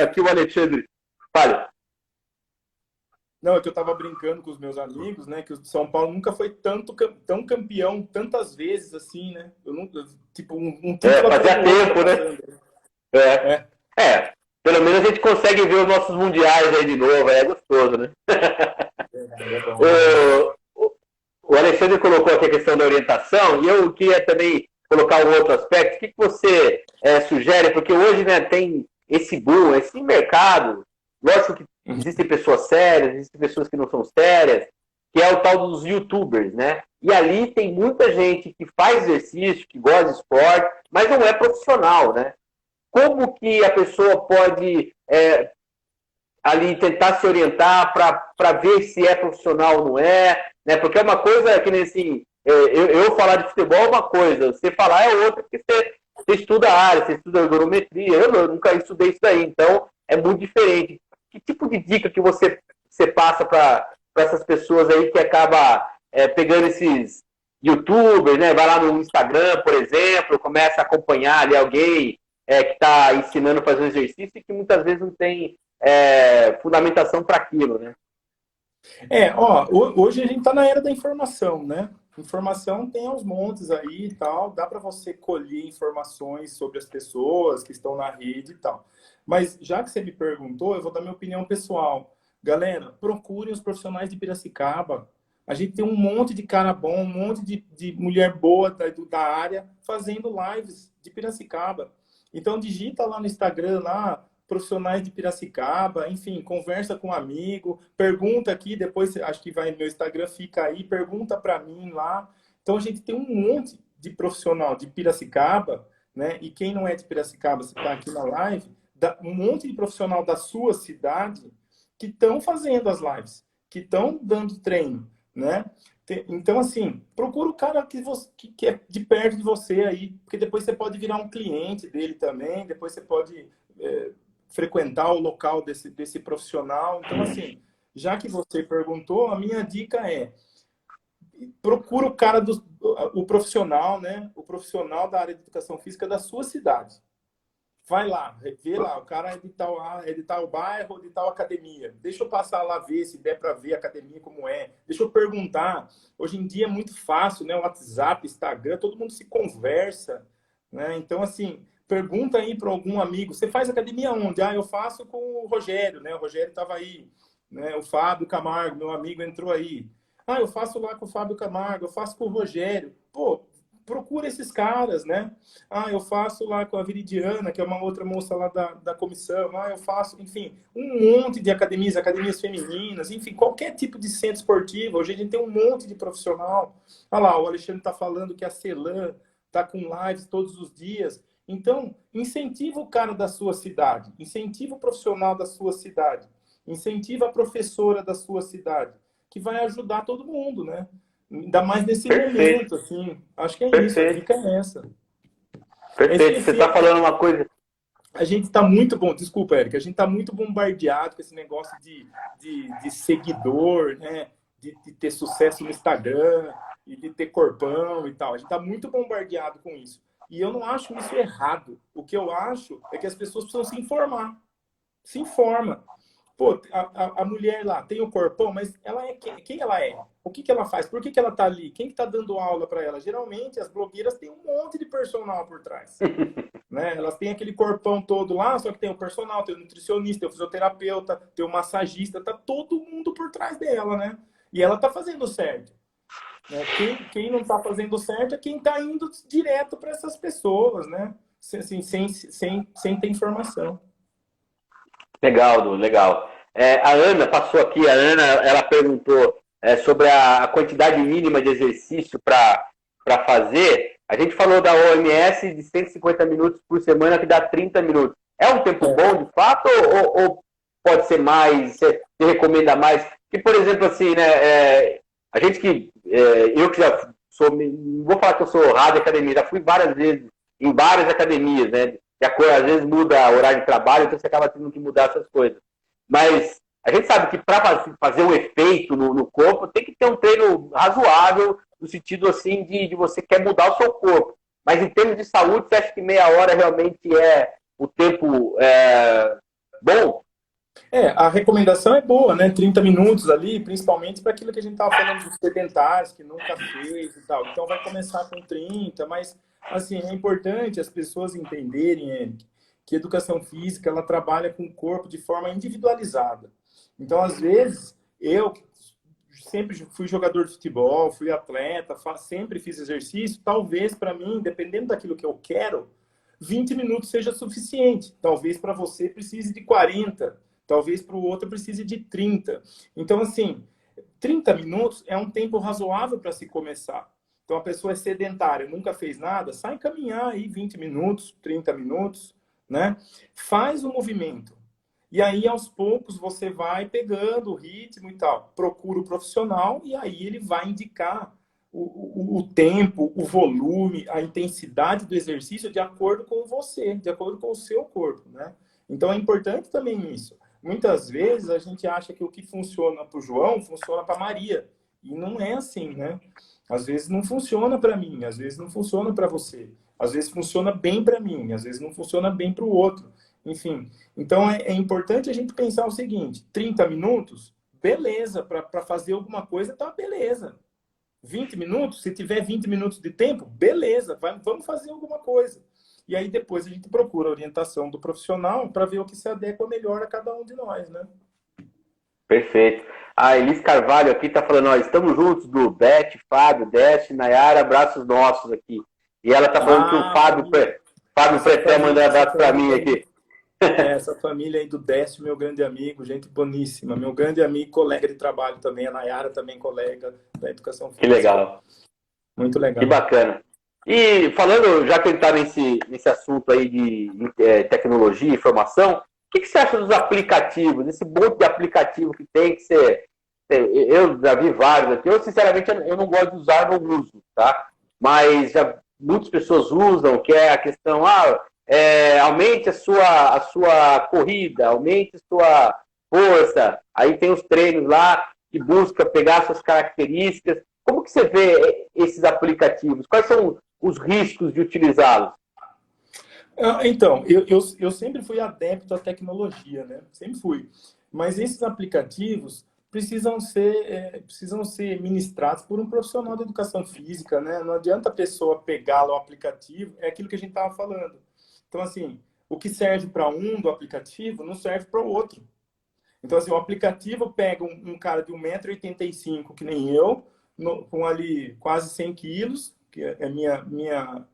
aqui o Alexandre. Fale. Não, é que eu tava brincando com os meus amigos, né? Que o São Paulo nunca foi tão campeão tantas vezes assim, né? Eu nunca, tipo, um título Fazia tempo, né? Pelo menos a gente consegue ver os nossos mundiais aí de novo, é gostoso, né? O Alexandre colocou aqui a questão da orientação e eu queria também colocar um outro aspecto. O que você sugere? Porque hoje, né, tem esse boom, esse mercado. Lógico que existem pessoas sérias, existem pessoas que não são sérias, que é o tal dos YouTubers, né? E ali tem muita gente que faz exercício, que gosta de esporte, mas não é profissional, né? Como que a pessoa pode ali tentar se orientar para ver se é profissional ou não é, né? Porque é uma coisa que nem assim, eu falar de futebol é uma coisa, você falar é outra, porque você estuda a área, você estuda ergonometria, eu nunca estudei isso daí, então é muito diferente. Que tipo de dica que você passa para essas pessoas aí que acaba pegando esses YouTubers, né? Vai lá no Instagram, por exemplo, começa a acompanhar ali alguém que está ensinando a fazer um exercício e que muitas vezes não tem fundamentação para aquilo, né? Hoje a gente está na era da informação, né? Informação tem aos montes aí e tal, dá para você colher informações sobre as pessoas que estão na rede e tal. Mas já que você me perguntou, eu vou dar minha opinião pessoal. Galera, procurem os profissionais de Piracicaba. A gente tem um monte de cara bom, um monte de mulher boa da área fazendo lives de Piracicaba. Então digita lá no Instagram, lá, profissionais de Piracicaba, enfim, conversa com um amigo, pergunta aqui, depois acho que vai no meu Instagram, fica aí, pergunta para mim lá. Então a gente tem um monte de profissional de Piracicaba, né? E quem não é de Piracicaba, você está aqui na live, um monte de profissional da sua cidade que estão fazendo as lives, que estão dando treino, né? Então, assim, procura o cara que é de perto de você aí, porque depois você pode virar um cliente dele também, depois você pode frequentar o local desse profissional. Então, assim, já que você perguntou, a minha dica é procura o cara, o profissional, né? O profissional da área de educação física da sua cidade. Vai lá, vê lá, o cara é de tal bairro, de tal academia. Deixa eu passar lá ver, se der para ver a academia como é. Deixa eu perguntar. Hoje em dia é muito fácil, né? WhatsApp, Instagram, todo mundo se conversa, né? Então, assim, pergunta aí para algum amigo. Você faz academia onde? Eu faço com o Rogério, né? O Rogério estava aí, né? O Fábio Camargo, meu amigo, entrou aí. Eu faço lá com o Fábio Camargo, eu faço com o Rogério. Pô, procura esses caras, né? Eu faço lá com a Viridiana, que é uma outra moça lá da comissão. Eu faço, enfim, um monte de academias femininas, enfim, qualquer tipo de centro esportivo. Hoje a gente tem um monte de profissional. Olha lá, o Alexandre está falando que a Celan está com lives todos os dias. Então, incentiva o cara da sua cidade, incentiva o profissional da sua cidade, incentiva a professora da sua cidade, que vai ajudar todo mundo, né? Ainda mais nesse momento, assim. Acho que é isso, a dica é essa. Perfeito. Você está falando uma coisa. A gente está muito bom, desculpa, Érica, a gente está muito bombardeado com esse negócio de seguidor, né? De ter sucesso no Instagram e de ter corpão e tal. A gente está muito bombardeado com isso. E eu não acho isso errado. O que eu acho é que as pessoas precisam se informar. Se informa. Pô, a mulher lá tem o corpão, mas ela é quem ela é? O que ela faz? Por que ela tá ali? Quem que tá dando aula para ela? Geralmente, as blogueiras têm um monte de personal por trás. Né? Elas têm aquele corpão todo lá, só que tem o personal, tem o nutricionista, tem o fisioterapeuta, tem o massagista, tá todo mundo por trás dela, né? E ela tá fazendo certo. Né? Quem não tá fazendo certo é quem tá indo direto para essas pessoas, né? Assim, sem ter informação. Legal, Du, legal. A Ana passou aqui, a Ana, ela perguntou sobre a quantidade mínima de exercício para fazer. A gente falou da OMS de 150 minutos por semana, que dá 30 minutos. É um tempo bom, de fato, ou pode ser mais? Você recomenda mais? Que, por exemplo, assim, né, a gente eu que já sou, não vou falar que eu sou rádio academia, já fui várias vezes em várias academias, né? Às vezes muda o horário de trabalho, então você acaba tendo que mudar essas coisas. Mas a gente sabe que para fazer um efeito no corpo, tem que ter um treino razoável, no sentido assim de você quer mudar o seu corpo. Mas em termos de saúde, você acha que meia hora realmente é o tempo bom? A recomendação é boa, né? 30 minutos ali, principalmente para aquilo que a gente estava falando dos sedentários, que nunca fez e tal. Então vai começar com 30, mas assim, é importante as pessoas entenderem, Eric, que a educação física ela trabalha com o corpo de forma individualizada. Então, às vezes, eu sempre fui jogador de futebol, fui atleta, sempre fiz exercício, talvez para mim, dependendo daquilo que eu quero, 20 minutos seja suficiente. Talvez para você precise de 40, talvez para o outro precise de 30. Então, assim, 30 minutos é um tempo razoável para se começar. Então, a pessoa é sedentária, nunca fez nada, sai caminhar aí 20 minutos, 30 minutos, né? Faz o movimento. E aí, aos poucos, você vai pegando o ritmo e tal. Procura o profissional e aí ele vai indicar o tempo, o volume, a intensidade do exercício de acordo com você, de acordo com o seu corpo, né? Então, é importante também isso. Muitas vezes a gente acha que o que funciona para o João funciona para a Maria. E não é assim, né? Às vezes não funciona para mim, às vezes não funciona para você. Às vezes funciona bem para mim, às vezes não funciona bem para o outro. Enfim, então é importante a gente pensar o seguinte, 30 minutos, beleza, para fazer alguma coisa, tá beleza. 20 minutos, se tiver 20 minutos de tempo, beleza, vamos fazer alguma coisa. E aí depois a gente procura a orientação do profissional para ver o que se adequa melhor a cada um de nós, né? Perfeito. A Elis Carvalho aqui está falando, ó, estamos juntos, do Beth, Fábio, Deste, Nayara, abraços nossos aqui. E ela está falando que o Fábio Preté mandou abraço para mim aqui. Essa família aí do Décio, meu grande amigo, gente boníssima. Meu grande amigo, colega de trabalho também. A Nayara também, colega da educação física. Que legal. Muito legal. Que bacana. E falando, já que ele está nesse assunto aí de tecnologia e informação, o que você acha dos aplicativos, esse monte de aplicativo que tem, que você... Eu já vi vários aqui. Eu, sinceramente, eu não gosto de usar, não uso, tá? Mas muitas pessoas usam, que é a questão... aumente a sua corrida, aumente a sua força. Aí tem os treinos lá que busca pegar suas características. Como que você vê esses aplicativos? Quais são os riscos de utilizá-los? Então, eu sempre fui adepto à tecnologia, né? Sempre fui. Mas esses aplicativos precisam ser ministrados por um profissional de educação física, né? Não adianta a pessoa pegar lá o aplicativo, é aquilo que a gente estava falando. Então, assim, o que serve para um do aplicativo não serve para o outro. Então, assim, o aplicativo pega um cara de 1,85 m, que nem eu, com ali quase 100 quilos, que é a minha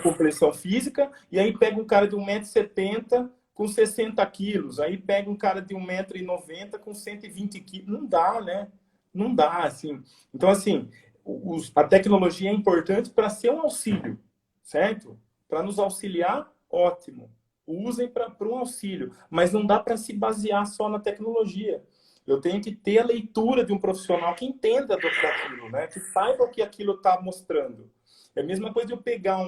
compreensão física, e aí pega um cara de 1,70 m com 60 quilos, aí pega um cara de 1,90 m com 120 quilos. Não dá, né? Não dá, assim. Então, assim, a tecnologia é importante para ser um auxílio, certo? Para nos auxiliar, ótimo. Usem para um auxílio, mas não dá para se basear só na tecnologia. Eu tenho que ter a leitura de um profissional que entenda daquilo, né? Que saiba o que aquilo está mostrando. É a mesma coisa de eu pegar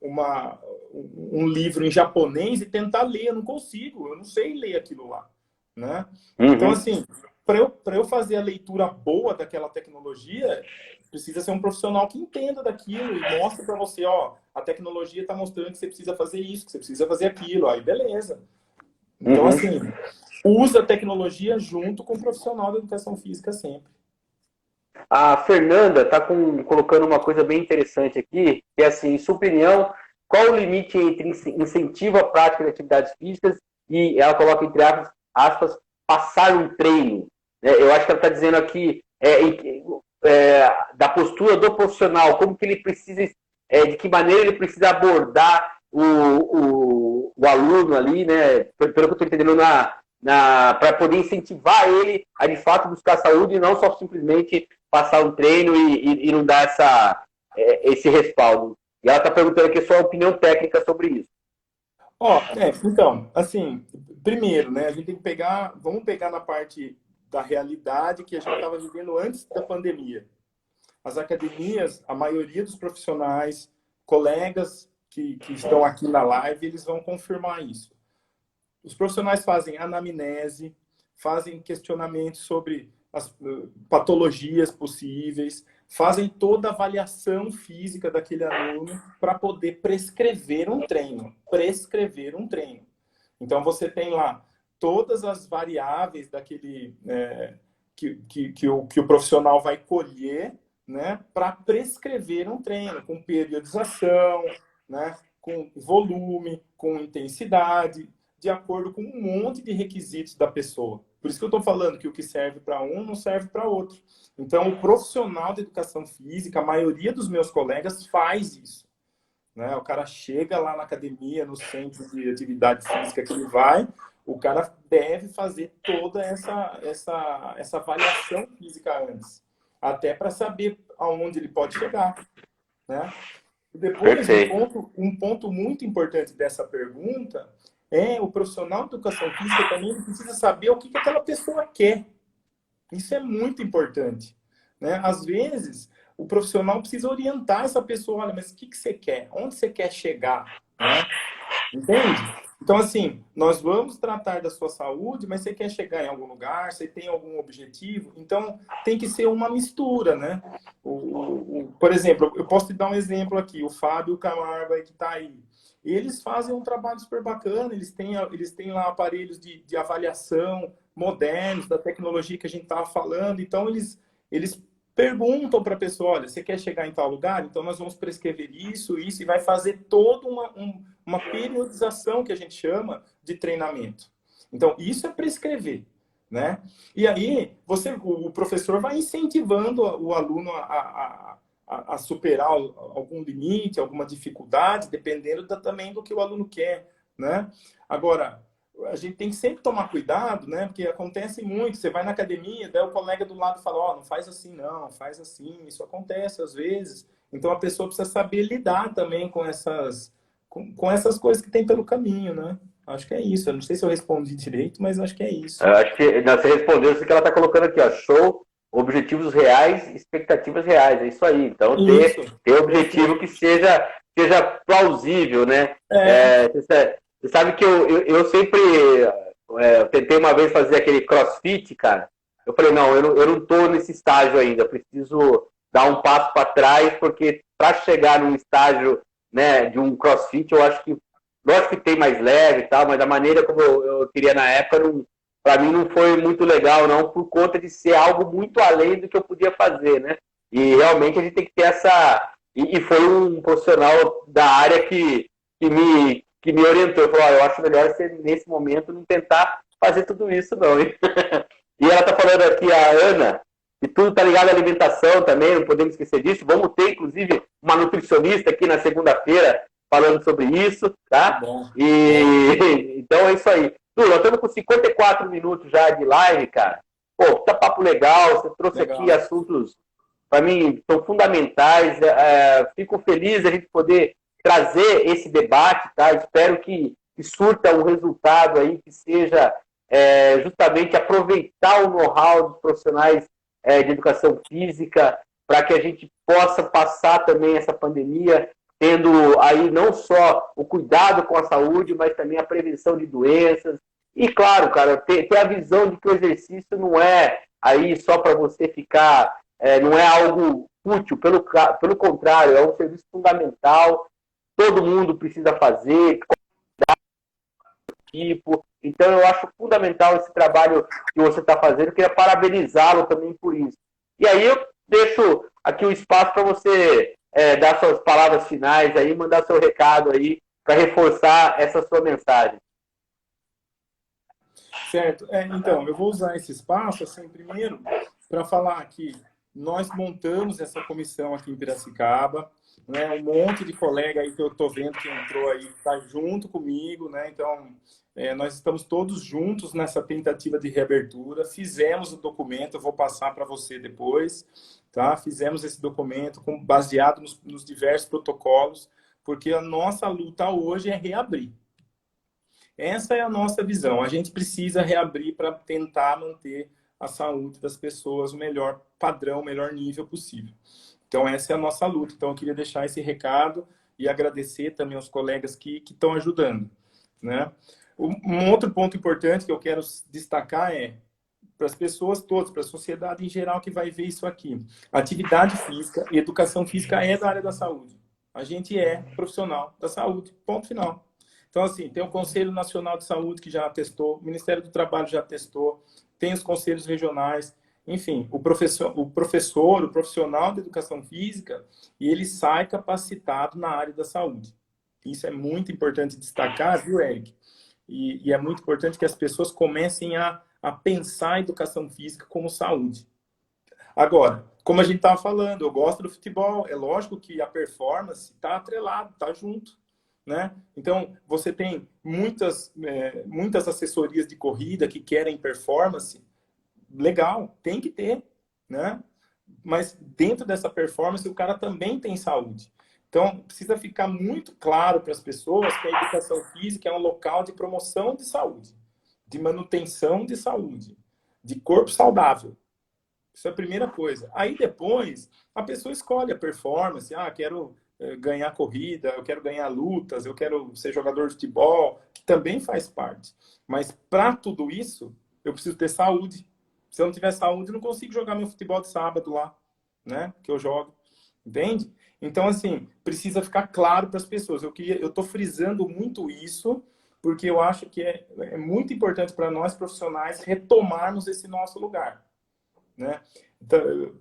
um livro em japonês e tentar ler. Eu não consigo, eu não sei ler aquilo lá, né? Então, assim, para eu fazer a leitura boa daquela tecnologia, precisa ser um profissional que entenda daquilo e mostre para você, ó, a tecnologia está mostrando que você precisa fazer isso, que você precisa fazer aquilo, aí beleza. Então, assim, usa a tecnologia junto com o profissional da educação física sempre. A Fernanda está colocando uma coisa bem interessante aqui, que é assim, em sua opinião, qual o limite entre incentivo à prática de atividades físicas e ela coloca entre aspas, passar um treino? Eu acho que ela está dizendo aqui da postura do profissional, como que ele precisa, de que maneira ele precisa abordar o aluno ali, né? Pelo que eu estou entendendo, para poder incentivar ele a de fato buscar saúde e não só simplesmente passar um treino e não dar esse respaldo. E ela está perguntando aqui a sua opinião técnica sobre isso. Então, assim, primeiro, né, a gente tem que vamos pegar na parte da realidade que a gente estava vivendo antes da pandemia. As academias, a maioria dos profissionais, colegas que estão aqui na live, eles vão confirmar isso. Os profissionais fazem anamnese, fazem questionamentos sobre as patologias possíveis, fazem toda a avaliação física daquele aluno para poder prescrever um treino. Prescrever um treino. Então, você tem lá todas as variáveis daquele que o profissional vai colher, né, para prescrever um treino, com periodização, né, com volume, com intensidade, de acordo com um monte de requisitos da pessoa. Por isso que eu estou falando que o que serve para um não serve para outro. Então, o profissional de educação física, a maioria dos meus colegas faz isso. Né? O cara chega lá na academia, no centro de atividade física que ele vai, o cara deve fazer toda essa avaliação física antes, até para saber aonde ele pode chegar. Né? E depois, um ponto muito importante dessa pergunta o profissional de educação física também precisa saber o que aquela pessoa quer. Isso é muito importante. Né? Às vezes, o profissional precisa orientar essa pessoa, olha, mas o que você quer? Onde você quer chegar? Né? Entende? Então, assim, nós vamos tratar da sua saúde, mas você quer chegar em algum lugar, você tem algum objetivo? Então, tem que ser uma mistura, né? Por exemplo, eu posso te dar um exemplo aqui, o Fábio Camargo aí que está aí. Eles fazem um trabalho super bacana, eles têm lá aparelhos de avaliação modernos, da tecnologia que a gente estava falando, então eles perguntam para a pessoa, olha, você quer chegar em tal lugar? Então nós vamos prescrever isso, e vai fazer toda uma periodização que a gente chama de treinamento. Então, isso é prescrever, né? E aí, o professor vai incentivando o aluno a superar algum limite, alguma dificuldade, dependendo também do que o aluno quer, né? Agora, a gente tem que sempre tomar cuidado, né? Porque acontece muito, você vai na academia, daí o colega do lado fala, não faz assim não, faz assim, isso acontece às vezes. Então, a pessoa precisa saber lidar também com essas coisas que tem pelo caminho, né? Acho que é isso. Eu não sei se eu respondi direito, mas acho que é isso. Eu acho que você respondeu isso que ela está colocando aqui, ó, show. Objetivos reais, expectativas reais, é isso aí. Então, ter objetivo que seja plausível, né? Você sabe que eu sempre tentei uma vez fazer aquele crossfit, cara. Eu falei, não, eu não estou nesse estágio ainda, preciso dar um passo para trás, porque para chegar num estágio, né, de um crossfit, eu acho que, lógico que tem mais leve e tal, mas da maneira como eu queria na época, para mim não foi muito legal, não, por conta de ser algo muito além do que eu podia fazer, né? E realmente a gente tem que ter essa... E foi um profissional da área que me orientou. Falou, eu acho melhor você, nesse momento, não tentar fazer tudo isso, não. E ela está falando aqui, a Ana, que tudo está ligado à alimentação também, não podemos esquecer disso. Vamos ter, inclusive, uma nutricionista aqui na segunda-feira falando sobre isso, tá? Então é isso aí. Nós estamos com 54 minutos já de live, cara. Pô, tá papo legal, você trouxe aqui assuntos, para mim, são fundamentais. Fico feliz a gente poder trazer esse debate, tá? Espero que surta um resultado aí, que seja justamente aproveitar o know-how dos profissionais de educação física, para que a gente possa passar também essa pandemia tendo aí não só o cuidado com a saúde, mas também a prevenção de doenças. E, claro, cara, ter a visão de que o exercício não é aí só para você ficar, não é algo útil, pelo contrário, é um serviço fundamental, todo mundo precisa fazer, tipo. Então, eu acho fundamental esse trabalho que você está fazendo, eu queria parabenizá-lo também por isso. E aí eu deixo aqui o espaço para você dar suas palavras finais aí, mandar seu recado aí, para reforçar essa sua mensagem. Certo. Então, eu vou usar esse espaço, assim, primeiro, para falar que nós montamos essa comissão aqui em Piracicaba, né? Um monte de colega aí que eu estou vendo que entrou aí, está junto comigo, né? Então, nós estamos todos juntos nessa tentativa de reabertura, fizemos o documento, eu vou passar para você depois, tá? Fizemos esse documento baseado nos diversos protocolos, porque a nossa luta hoje é reabrir. Essa é a nossa visão. A gente precisa reabrir para tentar manter a saúde das pessoas o melhor padrão, o melhor nível possível. Então, essa é a nossa luta. Então, eu queria deixar esse recado e agradecer também aos colegas que estão ajudando, né? Um outro ponto importante que eu quero destacar para as pessoas todas, para a sociedade em geral que vai ver isso aqui. Atividade física e educação física é da área da saúde. A gente é profissional da saúde. Ponto final. Então, assim, tem o Conselho Nacional de Saúde que já atestou, o Ministério do Trabalho já atestou, tem os conselhos regionais, enfim, o profissional de educação física, e ele sai capacitado na área da saúde. Isso é muito importante destacar, viu, Eric? E é muito importante que as pessoas comecem a pensar a educação física como saúde. Agora, como a gente estava falando, eu gosto do futebol, é lógico que a performance está atrelado, está junto. Né? Então, você tem muitas assessorias de corrida que querem performance. Legal, tem que ter, né? Mas dentro dessa performance, o cara também tem saúde. Então, precisa ficar muito claro para as pessoas que a educação física é um local de promoção de saúde, de manutenção de saúde, de corpo saudável. Isso é a primeira coisa. Aí, depois, a pessoa escolhe a performance. Quero ganhar corrida, eu quero ganhar lutas, eu quero ser jogador de futebol, que também faz parte. Mas para tudo isso, eu preciso ter saúde. Se eu não tiver saúde, eu não consigo jogar meu futebol de sábado lá, né? Que eu jogo. Entende? Então, assim, precisa ficar claro para as pessoas. Eu estou frisando muito isso, porque eu acho que é muito importante para nós profissionais retomarmos esse nosso lugar, né? Então,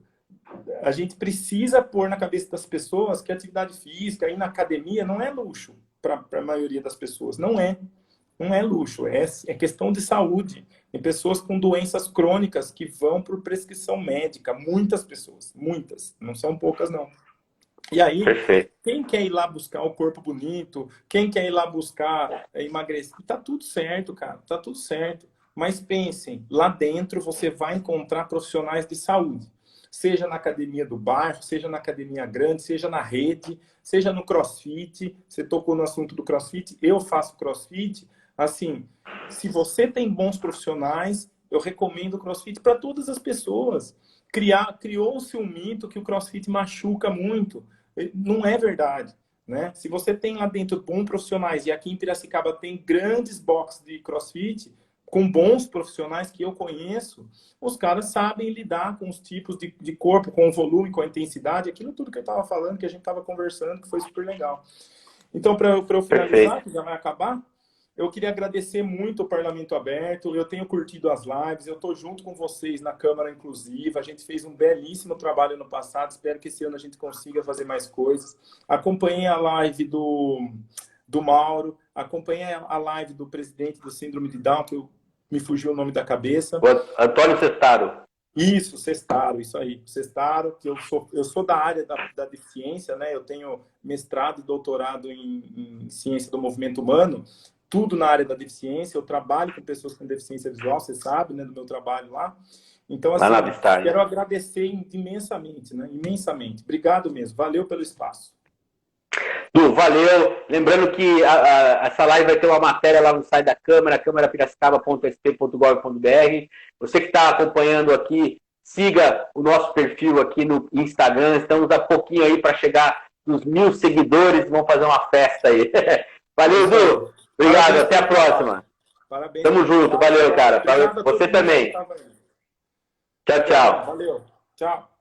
a gente precisa pôr na cabeça das pessoas que a atividade física, ir na academia, não é luxo para a maioria das pessoas. Não é. Não é luxo. É questão de saúde. Tem pessoas com doenças crônicas que vão por prescrição médica. Muitas pessoas. Muitas. Não são poucas, não. E aí, quem quer ir lá buscar o corpo bonito, quem quer ir lá buscar emagrecer, tá tudo certo, cara. Tá tudo certo. Mas pensem, lá dentro você vai encontrar profissionais de saúde. Seja na academia do bairro, seja na academia grande, seja na rede, seja no crossfit. Você tocou no assunto do crossfit, eu faço crossfit. Assim, se você tem bons profissionais, eu recomendo o crossfit para todas as pessoas. Criou-se um mito que o crossfit machuca muito. Não é verdade, né? Se você tem lá dentro bons profissionais, e aqui em Piracicaba tem grandes boxes de crossfit, com bons profissionais que eu conheço, os caras sabem lidar com os tipos de corpo, com o volume, com a intensidade, aquilo tudo que eu estava falando, que a gente estava conversando, que foi super legal. Então, para eu finalizar, que já vai acabar, eu queria agradecer muito o Parlamento Aberto, eu tenho curtido as lives, eu estou junto com vocês na Câmara Inclusiva, a gente fez um belíssimo trabalho no passado, espero que esse ano a gente consiga fazer mais coisas. Acompanhei a live do Mauro, acompanhei a live do presidente do Síndrome de Down, que me fugiu o nome da cabeça. O Antônio Sestaro. Isso, Sestaro, isso aí. Sestaro, que eu sou da área da deficiência, né? Eu tenho mestrado e doutorado em ciência do movimento humano, tudo na área da deficiência. Eu trabalho com pessoas com deficiência visual, você sabe, né? Do meu trabalho lá. Então, assim, quero agradecer imensamente, né? Imensamente. Obrigado mesmo. Valeu pelo espaço. Du, valeu. Lembrando que essa live vai ter uma matéria lá no site da Câmara, câmarapiracicaba.sp.gov.br. Você que está acompanhando aqui, siga o nosso perfil aqui no Instagram. Estamos a pouquinho aí para chegar dos 1000 seguidores vão fazer uma festa aí. Valeu, Edu. Obrigado, parabéns, até a próxima. Parabéns. Tamo junto, valeu, cara. Você também. Tchau, tchau. Valeu. Tchau.